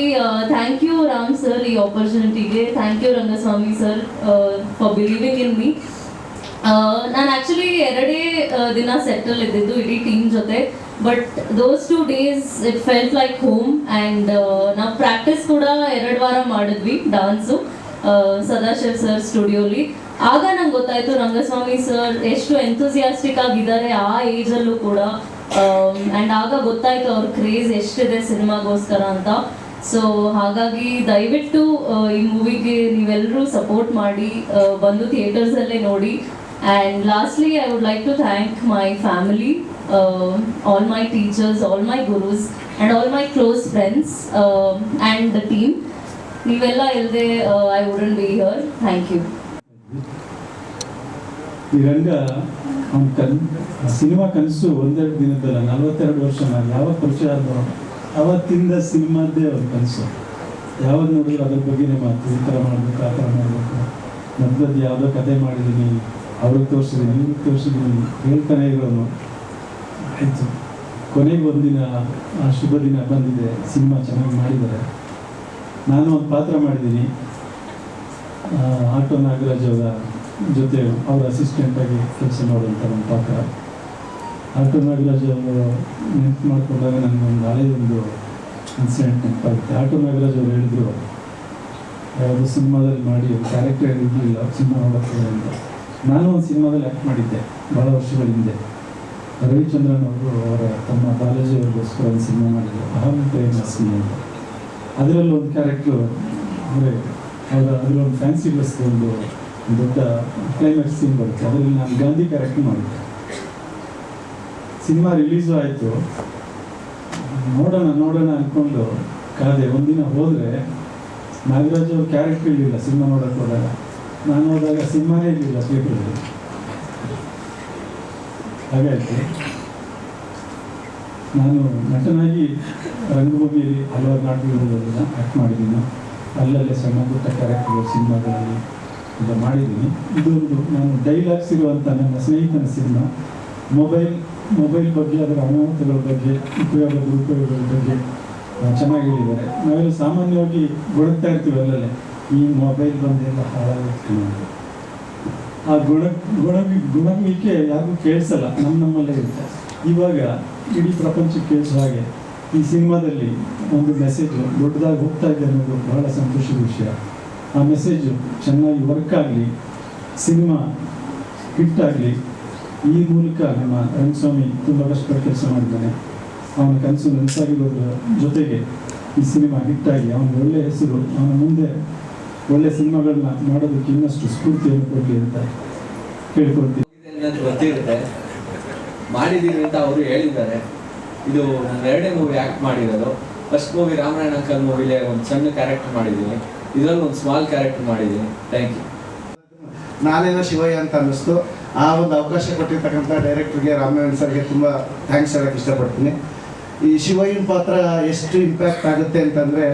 thank you Ram sir ಈ ಆಪರ್ಚುನಿಟಿಗೆ. thank you Rangaswamy sir for believing in me. ನಾನು actually 2 ದಿನ settle ಇದ್ದಿದ್ದು ಇಡೀ team ಜೊತೆ. But those 2 days it felt like home. And ನಾವು practice ಕೂಡ 2 ವಾರ ಮಾಡಿದ್ವಿ ಡಾನ್ಸು ಸದಾಶಿವ್ ಸರ್ ಸ್ಟುಡಿಯೋಲಿ. ಆಗ ನಂಗೆ ಗೊತ್ತಾಯಿತು ರಂಗಸ್ವಾಮಿ ಸರ್ ಎಷ್ಟು ಎಂಥೂಸಿಯಾಸ್ಟಿಕ್ ಆಗಿದ್ದಾರೆ ಆ ಏಜಲ್ಲೂ ಕೂಡ. ಆ್ಯಂಡ್ ಆಗ ಗೊತ್ತಾಯಿತು ಅವ್ರ ಕ್ರೇಜ್ ಎಷ್ಟಿದೆ ಸಿನಿಮಾಗೋಸ್ಕರ ಅಂತ. ಸೊ ಹಾಗಾಗಿ ದಯವಿಟ್ಟು ಈ ಮೂವಿಗೆ ನೀವೆಲ್ಲರೂ ಸಪೋರ್ಟ್ ಮಾಡಿ, ಬಂದು ಥಿಯೇಟರ್ಸಲ್ಲೇ ನೋಡಿ. And lastly I would like to thank my family, all my teachers, all my gurus and all my close friends and the team. ನೀವೆಲ್ಲ ಇಲ್ಲದೆ I wouldn't be here. Thank you. ಈ ರಂಗ ಸಿನಿಮಾ ಕನಸು 1-2 ದಿನದಲ್ಲ, 42 ವರ್ಷ ನಾನು ಯಾವಾಗ ಪರಿಚಯ ಆದೋ ಅವತ್ತಿಂದ ಸಿನಿಮಾದ್ದೇ ಅವ್ರ ಕನಸು. ಯಾವಾಗ ನೋಡಿದ್ರು ಅದ್ರ ಬಗ್ಗೆನೇ ಮಾತು, ಈ ಥರ ಮಾಡಬೇಕು, ಆ ಥರ ಮಾಡಬೇಕು. ಮೊದಲದ್ದು ಯಾವುದೋ ಕತೆ ಮಾಡಿದ್ದೀನಿ, ಅವ್ರಿಗೆ ತೋರಿಸಿದ್ದೀನಿ, ಇವ್ರಿಗೆ ತೋರಿಸಿದ್ದೀನಿ, ಹೇಳ್ತಾನೆ ಇರೋನು ಆಯಿತು. ಕೊನೆಗೆ ಒಂದಿನ ಶುಭ ದಿನ ಬಂದಿದೆ, ಸಿನಿಮಾ ಚೆನ್ನಾಗಿ ಮಾಡಿದ್ದಾರೆ. ನಾನು ಒಂದು ಪಾತ್ರ ಮಾಡಿದ್ದೀನಿ, ಆಟೋ ನಾಗರಾಜ್ ಅವರ ಜೊತೆ ಅವರ ಅಸಿಸ್ಟೆಂಟಾಗಿ ಕೆಲಸ ಮಾಡುವಂಥ ಒಂದು ಪಾತ್ರ. ಆಟೋ ನಾಗರಾಜ್ ಅವರು ನೆನಪು ಮಾಡಿಕೊಂಡಾಗ ನನಗೊಂದು ಹಳೆಯದೊಂದು ಇನ್ಸಿಡೆಂಟ್ ನೆನಪಾಗುತ್ತೆ. ಆಟೋ ನಾಗರಾಜ್ ಅವರು ಹೇಳಿದ್ರು, ಯಾವುದೋ ಸಿನಿಮಾದಲ್ಲಿ ಮಾಡಿ ಒಂದು ಕ್ಯಾರೆಕ್ಟರ್ ಇರಲಿಲ್ಲ ಸಿನಿಮಾ ನೋಡೋಕ್ಕೆ ಅಂತ. ನಾನು ಒಂದು ಸಿನಿಮಾದಲ್ಲಿ ಆ್ಯಕ್ಟ್ ಮಾಡಿದ್ದೆ ಭಾಳ ವರ್ಷಗಳ ಹಿಂದೆ. ರವಿಚಂದ್ರನ್ ಅವರು ಅವರ ತಮ್ಮ ಬಾಲಾಜಿ ಅವ್ರಿಗೋಸ್ಕರ ಒಂದು ಸಿನಿಮಾ ಮಾಡಿದ್ರು, ಅಹಂ ಪ್ರೇಮಾಸ್ಮಿ ಅಂತ. ಅದರಲ್ಲಿ ಒಂದು ಕ್ಯಾರೆಕ್ಟ್ರು ಅಂದರೆ ಅದರೊಂದು ಫ್ಯಾನ್ಸಿ ಡ್ರೆಸ್ ಒಂದು ದೊಡ್ಡ ಕ್ಲೈಮ್ಯಾಕ್ಸ್ ಸೀನ್ ಬರುತ್ತೆ. ಅದರಲ್ಲಿ ನಾನು ಗಾಂಧಿ ಕ್ಯಾರೆಕ್ಟರ್ ಮಾಡಿದ್ದೆ. ಸಿನಿಮಾ ರಿಲೀಸು ಆಯಿತು, ನೋಡೋಣ ಅಂದ್ಕೊಂಡು ಕಾದೆ. ಒಂದಿನ ಹೋದರೆ ನಾಗರಾಜ್ ಅವ್ರ ಕ್ಯಾರೆಕ್ಟರ್ ಇರಲಿಲ್ಲ. ಸಿನಿಮಾ ನೋಡೋಕ್ಕೆ ಹೋದಾಗ ನಾನು ಹೋದಾಗ ಸಿನಿಮಾನೇ ಇರಲಿಲ್ಲ ಥಿಯೇಟ್ರಲ್ಲಿ. ಹಾಗಾಯಿತು. ನಾನು ನಟನಾಗಿ ರಂಗಭೂಮಿಯಲ್ಲಿ ಹಲವಾರು ನಾಟಕಗಳನ್ನ ಆ್ಯಕ್ಟ್ ಮಾಡಿದ್ದೀನಿ. ಅಲ್ಲಲ್ಲೇ ಸಣ್ಣ ಪುಟ್ಟ ಕ್ಯಾರೆಕ್ಟರ್ಗಳು ಸಿನಿಮಾಗಳಲ್ಲಿ ಈಗ ಮಾಡಿದ್ದೀನಿ. ಇದೊಂದು ನಾನು ಡೈಲಾಗ್ಸ್ ಇರುವಂಥ ನನ್ನ ಸ್ನೇಹಿತನ ಸಿನಿಮಾ. ಮೊಬೈಲ್ ಬಗ್ಗೆ, ಅದರ ಅನಾಹುತಗಳ ಬಗ್ಗೆ, ದುರುಪಯೋಗಗಳ ಬಗ್ಗೆ ಚೆನ್ನಾಗಿ ಹೇಳಿದ್ದಾರೆ. ನಾವೆಲ್ಲ ಸಾಮಾನ್ಯವಾಗಿ ಗೊಣಗ್ತಾ ಇರ್ತೀವಿ ಅಲ್ಲಲ್ಲೇ, ಈ ಮೊಬೈಲ್ ಬಂದೆಲ್ಲ ಹಾಳಾಗ್ತೀವಿ ಅಂತ. ಆ ಗುಣಗುವಿಕೆ ಯಾರಿಗೂ ಕೇಳಿಸಲ್ಲ, ನಮ್ಮಲ್ಲೇ ಇರುತ್ತೆ. ಇವಾಗ ಇಡೀ ಪ್ರಪಂಚಕ್ಕೆ ಕೇಳಿಸೋ ಹಾಗೆ ಈ ಸಿನಿಮಾದಲ್ಲಿ ಒಂದು ಮೆಸೇಜು ದೊಡ್ಡದಾಗಿ ಹೋಗ್ತಾ ಇದೆ ಅನ್ನೋದು ಬಹಳ ಸಂತೋಷದ ವಿಷಯ. ಆ ಮೆಸೇಜು ಚೆನ್ನಾಗಿ ವರ್ಕ್ ಆಗಲಿ, ಸಿನಿಮಾ ಹಿಟ್ ಆಗಲಿ. ಈ ಮೂಲಕ ನಮ್ಮ ರಂಗಸ್ವಾಮಿ ತುಂಬ ಕಷ್ಟಪಟ್ಟು ಕೆಲಸ ಮಾಡಿದ್ದಾನೆ. ಅವನ ಕನಸು ನನಸಾಗಿರೋದ್ರ ಜೊತೆಗೆ ಈ ಸಿನಿಮಾ ಹಿಟ್ಟಾಗಿ ಅವನಿಗೆ ಒಳ್ಳೆಯ ಹೆಸರು, ಅವನ ಮುಂದೆ ಒಳ್ಳೆ ಸಿನಿಮಾಗಳನ್ನ ಮಾಡೋದಕ್ಕೆ ಇನ್ನಷ್ಟು ಸ್ಫೂರ್ತಿಯನ್ನು ಕೊಡಲಿ ಅಂತ ಕೇಳ್ಕೊಳ್ತೀನಿ. ಗೊತ್ತಿರುತ್ತೆ, ಮಾಡಿದ್ದೀವಿ ಅಂತ ಅವರು ಹೇಳಿದ್ದಾರೆ. ಇದು ನನ್ನ 2ನೇ ಮೂವಿ ಆ್ಯಕ್ಟ್ ಮಾಡಿರೋದು. ಫಸ್ಟ್ ಮೂವಿ ರಾಮನಾರಾಯಣ ಅಂಕಲ್ ಮೂವಿಲೇ ಒಂದು ಸಣ್ಣ ಕ್ಯಾರೆಕ್ಟರ್ ಮಾಡಿದ್ದೀನಿ, ಇದರಲ್ಲಿ ಒಂದು ಸ್ಮಾಲ್ ಕ್ಯಾರೆಕ್ಟರ್ ಮಾಡಿದ್ದೀನಿ. Thank you. ನಾನೇನೋ ಶಿವಯ್ಯ ಅಂತ ಅನ್ನಿಸ್ತು. ಆ ಒಂದು ಅವಕಾಶ ಕೊಟ್ಟಿರ್ತಕ್ಕಂಥ ಡೈರೆಕ್ಟರ್ಗೆ ರಾಮನಾರಾಯಣ್ ಸರ್ಗೆ ತುಂಬ ಥ್ಯಾಂಕ್ಸ್ ಹೇಳೋಕ್ಕೆ ಇಷ್ಟಪಡ್ತೀನಿ. ಈ ಶಿವಯ್ಯನ ಪಾತ್ರ ಎಷ್ಟು ಇಂಪ್ಯಾಕ್ಟ್ ಆಗುತ್ತೆ ಅಂತಂದರೆ,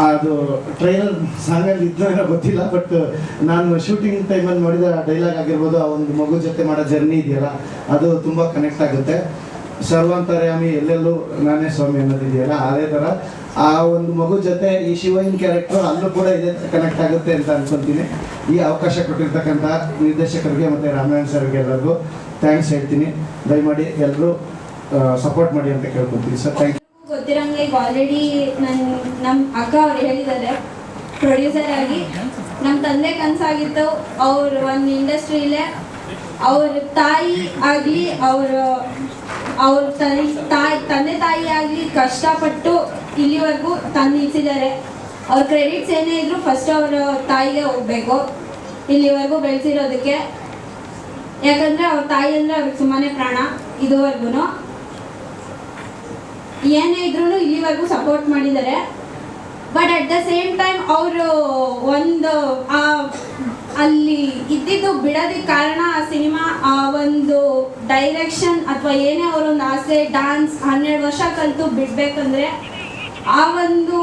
ಅದು ಟ್ರೈಲರ್ ಸಾಂಗಲ್ಲಿ ಇದ್ದೋ ಗೊತ್ತಿಲ್ಲ, ಬಟ್ ನಾನು ಶೂಟಿಂಗ್ ಟೈಮಲ್ಲಿ ನೋಡಿದ ಡೈಲಾಗ್ ಆಗಿರ್ಬೋದು, ಆ ಒಂದು ಮಗು ಜೊತೆ ಮಾಡೋ ಜರ್ನಿ ಇದೆಯಲ್ಲ, ಅದು ತುಂಬ ಕನೆಕ್ಟ್ ಆಗುತ್ತೆ. ಸರ್ವಾಂತರ್ಯಾಮಿ ಎಲ್ಲೆಲ್ಲೂ ನಾನೇ ಸ್ವಾಮಿ ಅನ್ನೋದಿದೆಯಲ್ಲ, ಅದೇ ಥರ ಆ ಒಂದು ಮಗು ಜೊತೆ ಈ ಶಿವಯ್ಯನ ಕ್ಯಾರೆಕ್ಟರ್ ಅಲ್ಲೂ ಕೂಡ ಇದೆ ಕನೆಕ್ಟ್ ಆಗುತ್ತೆ ಅಂತ ಅನ್ಕೊತೀನಿ. ಈ ಅವಕಾಶ ಕೊಟ್ಟಿರ್ತಕ್ಕಂಥ ನಿರ್ದೇಶಕರಿಗೆ ಮತ್ತು ರಾಮನಾರಾಯಣ್ ಸರ್ಗೆ ಎಲ್ಲರಿಗೂ ಥ್ಯಾಂಕ್ಸ್ ಹೇಳ್ತೀನಿ. ದಯಮಾಡಿ ಎಲ್ಲರೂ ಸಪೋರ್ಟ್ ಮಾಡಿ ಅಂತ ಕೇಳ್ಕೊತೀನಿ ಸರ್. Thank you. ಗೊತ್ತಿರಂಗೆ ಈಗ ಆಲ್ರೆಡಿ ನಮ್ಮ ಅಕ್ಕ ಅವ್ರು ಹೇಳಿದ್ದಾರೆ, ಪ್ರೊಡ್ಯೂಸರ್ ಆಗಿ ನಮ್ಮ ತಂದೆ ಕನಸಾಗಿತ್ತು ಅವ್ರು ಒಂದು ಇಂಡಸ್ಟ್ರಿಲೇ ಅವ್ರ ತಾಯಿ ಆಗಲಿ, ಅವ್ರ ತಂದೆ ತಾಯಿ ಆಗಲಿ ಕಷ್ಟಪಟ್ಟು ಇಲ್ಲಿವರೆಗೂ ತಂದು ನಿಲ್ಸಿದ್ದಾರೆ. ಅವ್ರ ಕ್ರೆಡಿಟ್ಸ್ ಏನೇ ಇದ್ರು ಫಸ್ಟ್ ಅವ್ರ ತಾಯಿಗೆ ಹೋಗ್ಬೇಕು ಇಲ್ಲಿವರೆಗೂ ಬೆಳೆಸಿರೋದಕ್ಕೆ. ಯಾಕಂದರೆ ಅವ್ರ ತಾಯಿ ಅಂದರೆ ಅವ್ರಿಗೆ ಸುಮ್ಮನೆ ಪ್ರಾಣ. ಇದುವರೆಗೂ ಏನೇ ಇದ್ರೂ ಇಲ್ಲಿವರೆಗೂ ಸಪೋರ್ಟ್ ಮಾಡಿದ್ದಾರೆ. But at the same time ಅವರು ಒಂದು ಅಲ್ಲಿ ಇದ್ದಿದ್ದು ಬಿಡೋದಕ್ಕೆ ಕಾರಣ ಆ ಸಿನಿಮಾ, ಆ ಒಂದು ಡೈರೆಕ್ಷನ್ ಅಥವಾ ಏನೇ ಅವರೊಂದು ಆಸೆ, ಡ್ಯಾನ್ಸ್ 12 ವರ್ಷ ಕಲಿತು ಬಿಡಬೇಕಂದ್ರೆ ಆ ಒಂದು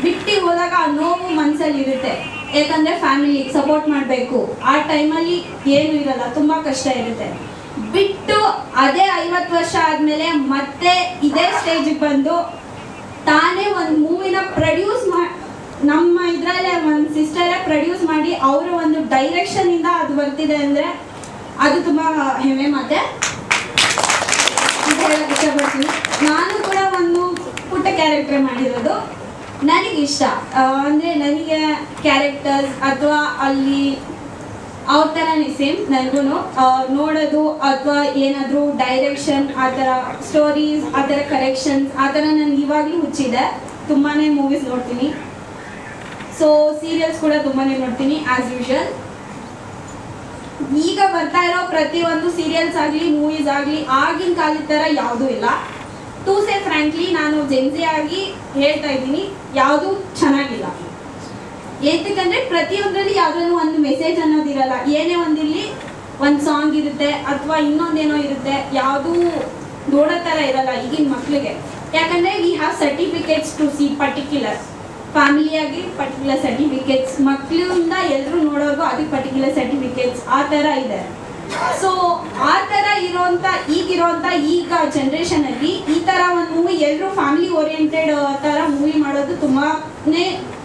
ಬಿಟ್ಟು ಹೋದಾಗ ಆ ನೋವು ಮನಸ್ಸಲ್ಲಿ ಇರುತ್ತೆ. ಯಾಕಂದರೆ ಫ್ಯಾಮಿಲಿಗೆ ಸಪೋರ್ಟ್ ಮಾಡಬೇಕು, ಆ ಟೈಮಲ್ಲಿ ಏನೂ ಇರಲ್ಲ, ತುಂಬ ಕಷ್ಟ ಇರುತ್ತೆ. ಬಿಟ್ಟು ಅದೇ 50 ವರ್ಷ ಆದಮೇಲೆ ಮತ್ತೆ ಇದೇ ಸ್ಟೇಜಿಗೆ ಬಂದು ತಾನೇ ಒಂದು ಮೂವಿನ ಪ್ರೊಡ್ಯೂಸ್ ನಮ್ಮ ಇದರಲ್ಲೇ ಒಂದು ಸಿಸ್ಟರೇ ಪ್ರೊಡ್ಯೂಸ್ ಮಾಡಿ ಅವರ ಒಂದು ಡೈರೆಕ್ಷನಿಂದ ಅದು ಬರ್ತಿದೆ ಅಂದರೆ ಅದು ತುಂಬ ಹೆಮ್ಮೆ ಮಾತೆ. ಹೇಳಕ್ಕೆ ಇಷ್ಟಪಡ್ತೀನಿ. ನಾನು ಕೂಡ ಒಂದು ಪುಟ್ಟ ಕ್ಯಾರೆಕ್ಟರ್ ಮಾಡಿರೋದು ನನಗಿಷ್ಟ. ಅಂದರೆ ನನಗೆ ಕ್ಯಾರೆಕ್ಟರ್ಸ್ ಅಥವಾ ಅಲ್ಲಿ ಅವ್ರ ಥರನೇ ಸೇಮ್ ನನಗೂ ನೋಡೋದು ಅಥವಾ ಏನಾದರೂ ಡೈರೆಕ್ಷನ್, ಆ ಥರ ಸ್ಟೋರೀಸ್, ಆ ಥರ ಕರೆಕ್ಷನ್ಸ್, ಆ ಥರ ನನಗೆ ಇವಾಗಲೂ ಹುಚ್ಚಿದೆ. ತುಂಬಾ ಮೂವೀಸ್ ನೋಡ್ತೀನಿ. ಸೊ ಸೀರಿಯಲ್ಸ್ ಕೂಡ ತುಂಬಾ ನೋಡ್ತೀನಿ ಆ್ಯಸ್ ಯೂಶುವಲ್. ಈಗ ಬರ್ತಾ ಇರೋ ಪ್ರತಿಯೊಂದು ಸೀರಿಯಲ್ಸ್ ಆಗಲಿ ಮೂವೀಸ್ ಆಗಲಿ ಆಗಿನ ಕಾಲದ ಥರ ಯಾವುದೂ ಇಲ್ಲ. ಟು ಸೇ ಫ್ರ್ಯಾಂಕ್ಲಿ ನಾನು ಜೆನ್ಸಿ ಆಗಿ ಹೇಳ್ತಾ ಇದ್ದೀನಿ, ಯಾವುದೂ ಚೆನ್ನಾಗಿಲ್ಲ. ಏತಕ್ಕಂದರೆ ಪ್ರತಿಯೊಂದರಲ್ಲಿ ಯಾವುದನ್ನು ಒಂದು ಮೆಸೇಜ್ ಅನ್ನೋದಿರಲ್ಲ. ಏನೇ ಒಂದಿರಲಿ ಒಂದು ಸಾಂಗ್ ಇರುತ್ತೆ ಅಥವಾ ಇನ್ನೊಂದೇನೋ ಇರುತ್ತೆ, ಯಾವುದೂ ನೋಡೋ ಥರ ಇರಲ್ಲ ಈಗಿನ ಮಕ್ಕಳಿಗೆ. ಯಾಕಂದರೆ we have certificates to see particular ಫ್ಯಾಮಿಲಿಯಾಗಿ ಪರ್ಟಿಕ್ಯುಲರ್ ಸರ್ಟಿಫಿಕೇಟ್ಸ್, ಮಕ್ಕಳಿಂದ ಎಲ್ಲರೂ ನೋಡೋರ್ಗು ಅದಕ್ಕೆ ಪರ್ಟಿಕ್ಯುಲರ್ ಸರ್ಟಿಫಿಕೇಟ್ಸ್ ಆ ಥರ ಇದೆ. ಸೊ ಆ ಥರ ಈಗ ಜನ್ರೇಷನಲ್ಲಿ ಈ ಥರ ಒಂದು ಮೂವಿ ಎಲ್ಲರೂ ಫ್ಯಾಮಿಲಿ ಓರಿಯೆಂಟೆಡ್ ಥರ ಮೂವಿ ಮಾಡೋದು ತುಂಬಾ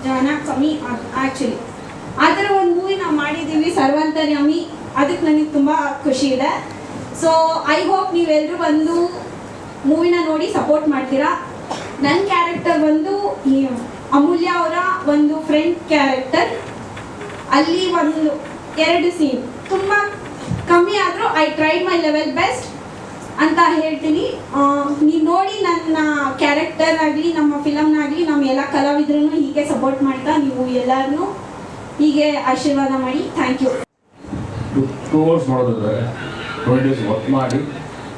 ಜನ ಕಮ್ಮಿ ಆ್ಯಕ್ಚುಲಿ. ಆ ಥರ ಒಂದು ಮೂವಿ ನಾವು ಮಾಡಿದ್ದೀವಿ ಸರ್ವಾಂತರ್ಯಾಮಿ, ಅದಕ್ಕೆ ನನಗೆ ತುಂಬ ಖುಷಿ ಇದೆ. ಸೊ ಐ ಹೋಪ್ ನೀವೆಲ್ಲರೂ ಬಂದು ಮೂವಿನ ನೋಡಿ ಸಪೋರ್ಟ್ ಮಾಡ್ತೀರಾ. ನನ್ನ ಕ್ಯಾರೆಕ್ಟರ್ ಬಂದು ಈ ಅಮೂಲ್ಯ ಅವರ ಒಂದು ಫ್ರೆಂಡ್ ಕ್ಯಾರೆಕ್ಟರ್. ಅಲ್ಲಿ ಒಂದು 2 ಸೀನ್ ತುಂಬ ಕಮ್ಮಿ ಆದರೂ I tried my level best ಅಂತ ಹೇಳ್ತೀನಿ. ನೀವು ನೋಡಿ ನನ್ನ ಕ್ಯಾರೆಕ್ಟರ್ ಆಗಲಿ ನಮ್ಮ ಫಿಲಮ್ನಾಗಲಿ ನಮ್ಮ ಎಲ್ಲ ಕಲಾವಿದ್ರೂ ಹೀಗೆ ಸಪೋರ್ಟ್ ಮಾಡ್ತಾ ನೀವು ಎಲ್ಲರನ್ನೂ ಹೀಗೆ ಆಶೀರ್ವಾದ ಮಾಡಿ. Thank you. 2 ಅವರ್ಸ್ ಮಾಡೋದಾದ್ರೆ 20 ಡೇಸ್ ವರ್ಕ್ ಮಾಡಿ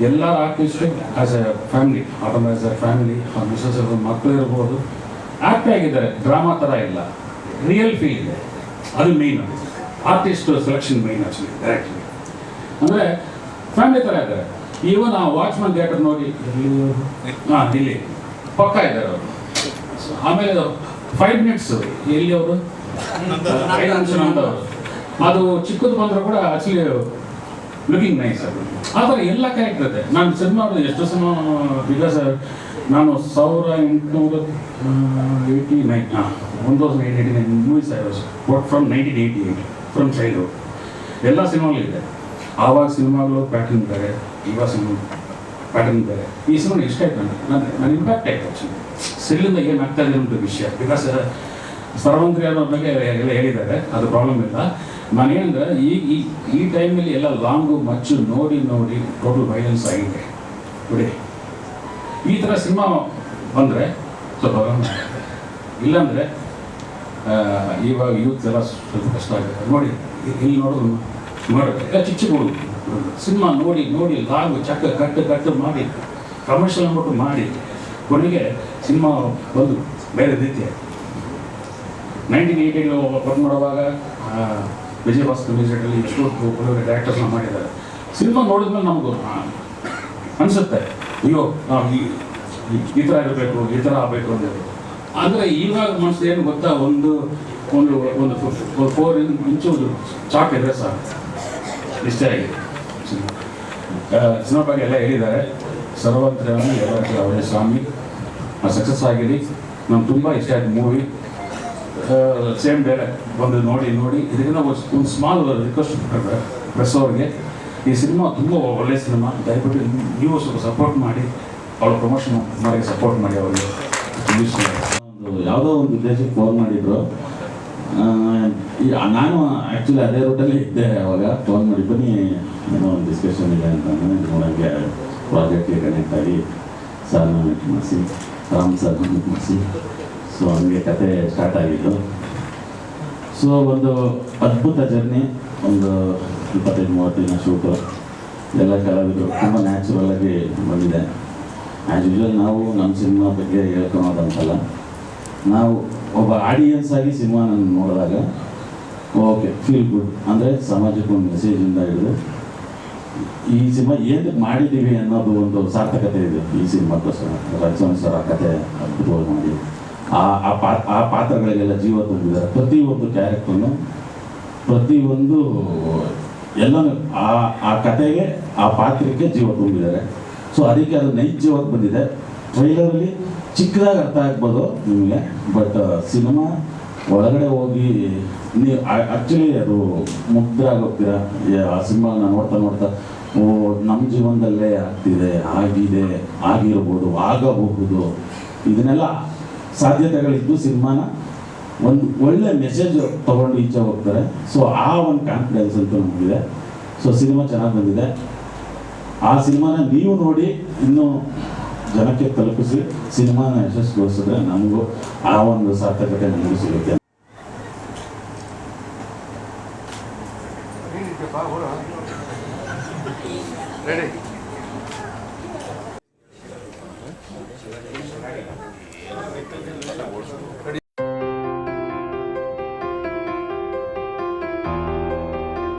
ಎಲ್ಲ artist as A family, as A family, Mrs ಮಕ್ಕಳು ಇರ್ಬೋದು, ಆ್ಯಕ್ಟ್ ಆಗಿದ್ದಾರೆ. ಡ್ರಾಮಾ ಥರ ಇಲ್ಲ, ರಿಯಲ್ ಫೀಲ್ ಇದೆ. ಅದು main. Artist selection main actually ಅಂದರೆ ಫ್ಯಾಮಿಲಿ ಥರ ಇದ್ದಾರೆ. ಈವನ್ ಆ ವಾಚ್ಮನ್ ಥಿಯೇಟರ್ ನೋಡಿ ಇಲ್ಲಿ ಪಕ್ಕ ಇದ್ದಾರೆ ಅವರು. ಆಮೇಲೆ 5 ಮಿನಿಟ್ಸ್ ಎಲ್ಲಿ ಅವರು 5 ನಿಮಿಷ ನಮ್ಮದವರು. ಅದು ಚಿಕ್ಕದು ಬಂದರೂ ಕೂಡ ಆಕ್ಚುಲಿ ಲುಕಿಂಗ್ ನೈಸ್. ಅದು ಆ ಥರ ಎಲ್ಲ ಕ್ಯಾರೆಕ್ಟರ್ ಇದೆ. ನಾನು ಸಿನಿಮಾ ಎಷ್ಟು ಸಿನಿಮಾ ಬಿಕಾಸ್ ನಾನು 1889 movies I was work from 1988 from childhood. ಎಲ್ಲ ಸಿನಿಮಾಗಳು ಇದೆ. ಆವಾಗ ಸಿನಿಮಾಗಳು ಪ್ಯಾಟರ್ನ್ ಬೇರೆ, ಇವಾಗ ಸಿನಿಮಾ ಪ್ಯಾಟರ್ನ್ ಬೇರೆ. ಈ ಸಿನಿಮಾ ಇಷ್ಟ ಆಯ್ತು ನನ್ನ ಇಂಪ್ಯಾಕ್ಟ್ ಆಯ್ತು ಆ್ಯಕ್ಚುಲಿ. ಸಿಲ್ಲಿಂದ ಏನು ಆಗ್ತಾ ಇದೆ ಅಂತ ವಿಷಯ ಬಿಕಾಸ್ ಸರ್ವಂತ್ರಿ ಅನ್ನೋ ಬಗ್ಗೆ ಎಲ್ಲ ಹೇಳಿದ್ದಾರೆ, ಅದು ಪ್ರಾಬ್ಲಮ್ ಇಲ್ಲ. ನಾನೇನಂದ್ರೆ ಈ ಟೈಮಲ್ಲಿ ಎಲ್ಲ ಲಾಂಗು ಮಚ್ಚು ನೋಡಿ ಟೋಟಲ್ ವೈಲೆನ್ಸ್ ಆಗಿದೆ ಬಿಡಿ. ಈ ಥರ ಸಿನಿಮಾ ಬಂದರೆ ಸ್ವಲ್ಪ ಇಲ್ಲಾಂದರೆ ಇವಾಗ ಯೂತ್ ಎಲ್ಲ ಸ್ವಲ್ಪ ಕಷ್ಟ ಆಗುತ್ತೆ. ನೋಡಿ ಇಲ್ಲಿ ನೋಡೋದು ಎಲ್ಲ ಚಿಕ್ಕ ಹುಡುಗ ಸಿನಿಮಾ ನೋಡಿ ಲಾಗು ಚಕ್ಕ ಕಟ್ಟು ಮಾಡಿ ಕಮರ್ಷಿಯಲ್ ಅಂದ್ಬಿಟ್ಟು ಮಾಡಿ ಕೊನೆಗೆ ಸಿನಿಮಾ ಬಂದು ಬೇರೆ ರೀತಿಯ 1988 ವರ್ಕ್ ಮಾಡುವಾಗ ವಿಜಯ ಭಾಸ್ಕರ್ ಮ್ಯೂಸಿಕಲ್ಲಿ ಎಷ್ಟೋ ಡೈರೆಕ್ಟರ್ಸ್ನ ಮಾಡಿದ್ದಾರೆ. ಸಿನಿಮಾ ನೋಡಿದ್ಮೇಲೆ ನಮಗೂ ಅನಿಸುತ್ತೆ ಅಯ್ಯೋ ನಾವು ಈ ಥರ ಇರಬೇಕು, ಈ ಥರ ಆಗಬೇಕು ಅಂತ. ಅಂದರೆ ಇವಾಗ ಮನಸ್ಸು ಏನು ಗೊತ್ತಾ, ಒಂದು 4 ಇಂಚು ಚಾಕ್ ಇದ್ರೆ ಸಾಕು, ಇಷ್ಟೇ ಆಗಿದೆ. ಸಿನಿಮಾ ಬಗ್ಗೆ ಎಲ್ಲ ಹೇಳಿದ್ದಾರೆ. ಸರ್ವಂತರ್ಯಾಮಿ ಎಲ್ಲ ಅವರೇ ಸ್ವಾಮಿ ಸಕ್ಸಸ್ ಆಗಿರಿ. ನಮ್ಗೆ ತುಂಬ ಇಷ್ಟ ಆಯ್ತು ಮೂವಿ. ಸೇಮ್ ಡೈಲಾಗ್ ಬಂದು ನೋಡಿ ಇದರಿಂದ ಒಂದು ಸ್ಮಾಲ್ ರಿಕ್ವೆಸ್ಟ್ ಪ್ರೆಸ್ ಅವ್ರಿಗೆ, ಈ ಸಿನಿಮಾ ತುಂಬ ಒಳ್ಳೆಯ ಸಿನಿಮಾ, ದಯವಿಟ್ಟು ನೀವು ಸ್ವಲ್ಪ ಸಪೋರ್ಟ್ ಮಾಡಿ, ಅವಳ ಪ್ರಮೋಷನ್ ಮಾಡಿ ಸಪೋರ್ಟ್ ಮಾಡಿ ಅವರಿಗೆ. ಯಾವುದೋ ಒಂದು ಉದ್ದೇಶಕ್ಕೆ ಫೋನ್ ಮಾಡಿದ್ರು. ನಾನು ಆ್ಯಕ್ಚುಲಿ ಅದೇ ರೂಟಲ್ಲಿ ಇದ್ದೆ. ಅವಾಗ ಫೋನ್ ಮಾಡಿ ಬನ್ನಿ ಏನೋ ಒಂದು ಡಿಸ್ಕಷನ್ ಇದೆ ಅಂತ ನೋಡೋಕ್ಕೆ ಪ್ರಾಜೆಕ್ಟ್ಗೆ ಕನೆಕ್ಟ್ ಆಗಿ ಸರ್ನ ಮೀಟ್ ಮಾಡಿಸಿ, ರಾಮ್ ಸರ್ನ ಮೀಟ್ ಮಾಡಿಸಿ, ಸೊ ಹಂಗೆ ಕತೆ ಸ್ಟಾರ್ಟ್ ಆಗಿದ್ದು. ಸೊ ಒಂದು ಅದ್ಭುತ ಜರ್ನಿ. ಒಂದು 25-30 ದಿನ ಶೂಟು, ಎಲ್ಲ ಕಲಾವಿದರು ತುಂಬ ನ್ಯಾಚುರಲಾಗಿ ಬಂದಿದೆ. ಆ್ಯಸ್ ಯೂಶುವಲ್ ನಾವು ನಮ್ಮ ಸಿನಿಮಾ ಬಗ್ಗೆ ಹೇಳ್ಕೊಳೋದಂತಲ್ಲ, ನಾವು ಒಬ್ಬ ಆಡಿಯನ್ಸ್ ಆಗಿ ಸಿನಿಮಾನ ನೋಡಿದಾಗ ಓಕೆ ಫೀಲ್ ಗುಡ್. ಅಂದರೆ ಸಮಾಜಕ್ಕೆ ಒಂದು ಮೆಸೇಜಿಂದ ಹಿಡಿದು ಈ ಸಿನಿಮಾ ಏನಕ್ಕೆ ಮಾಡಿದ್ದೀವಿ ಅನ್ನೋದು ಒಂದು ಸಾರ್ಥಕತೆ ಇದೆ ಈ ಸಿನಿಮಾಕ್ಕೋಸ್ಕರ. ರಚನೆ ಸರ್ ಆ ಕತೆ ಅದ್ಭುತವಾಗಿ ಮಾಡಿ ಆ ಪಾತ್ರಗಳಿಗೆಲ್ಲ ಜೀವ ತುಂಬಿದ್ದಾರೆ. ಪ್ರತಿಯೊಂದು ಕ್ಯಾರೆಕ್ಟರ್ನು ಪ್ರತಿಯೊಂದು ಎಲ್ಲನೂ ಆ ಕತೆಗೆ ಆ ಪಾತ್ರಕ್ಕೆ ಜೀವ ತುಂಬಿದ್ದಾರೆ. ಸೊ ಅದಕ್ಕೆ ಅದು ನೈಜವಾಗಿ ಬಂದಿದೆ. ಟ್ರೈಲರಲ್ಲಿ ಚಿಕ್ಕದಾಗಿ ಅರ್ಥ ಆಗ್ಬೋದು ನಿಮಗೆ, ಬಟ್ ಸಿನಿಮಾ ಒಳಗಡೆ ಹೋಗಿ ನೀವು ಆ್ಯಕ್ಚುಲಿ ಅದು ಮುಗ್ಧರಾಗೋಗ್ತೀರಾ. ಆ ಸಿನಿಮಾನ ನೋಡ್ತಾ ಓ ನಮ್ಮ ಜೀವನದಲ್ಲೇ ಆಗ್ತಿದೆ, ಆಗಿರ್ಬೋದು, ಆಗಬಹುದು, ಇದನ್ನೆಲ್ಲ ಸಾಧ್ಯತೆಗಳಿದ್ದು ಸಿನಿಮಾನ ಒಂದು ಒಳ್ಳೆ ಮೆಸೇಜ್ ತೊಗೊಂಡು ಈಚೆ ಹೋಗ್ತಾರೆ. ಸೊ ಆ ಒಂದು ಕಾನ್ಫಿಡೆನ್ಸ್ ಅಂತೂ ನಮಗಿದೆ. ಸೊ ಸಿನಿಮಾ ಚೆನ್ನಾಗಿ ಬಂದಿದೆ. ಆ ಸಿನಿಮಾನ ನೀವು ನೋಡಿ ಇನ್ನೂ ಜನಕ್ಕೆ ತಲುಪಿಸಿ ಸಿನಿಮಾನ ಯಶಸ್ವಿಗೊಳಿಸಿದ್ರೆ ನಮಗೂ ಆ ಒಂದು ಸಾರ್ಥಕತೆ ನಮಗೂ ಸಿಗುತ್ತೆ. ರೆಡಿ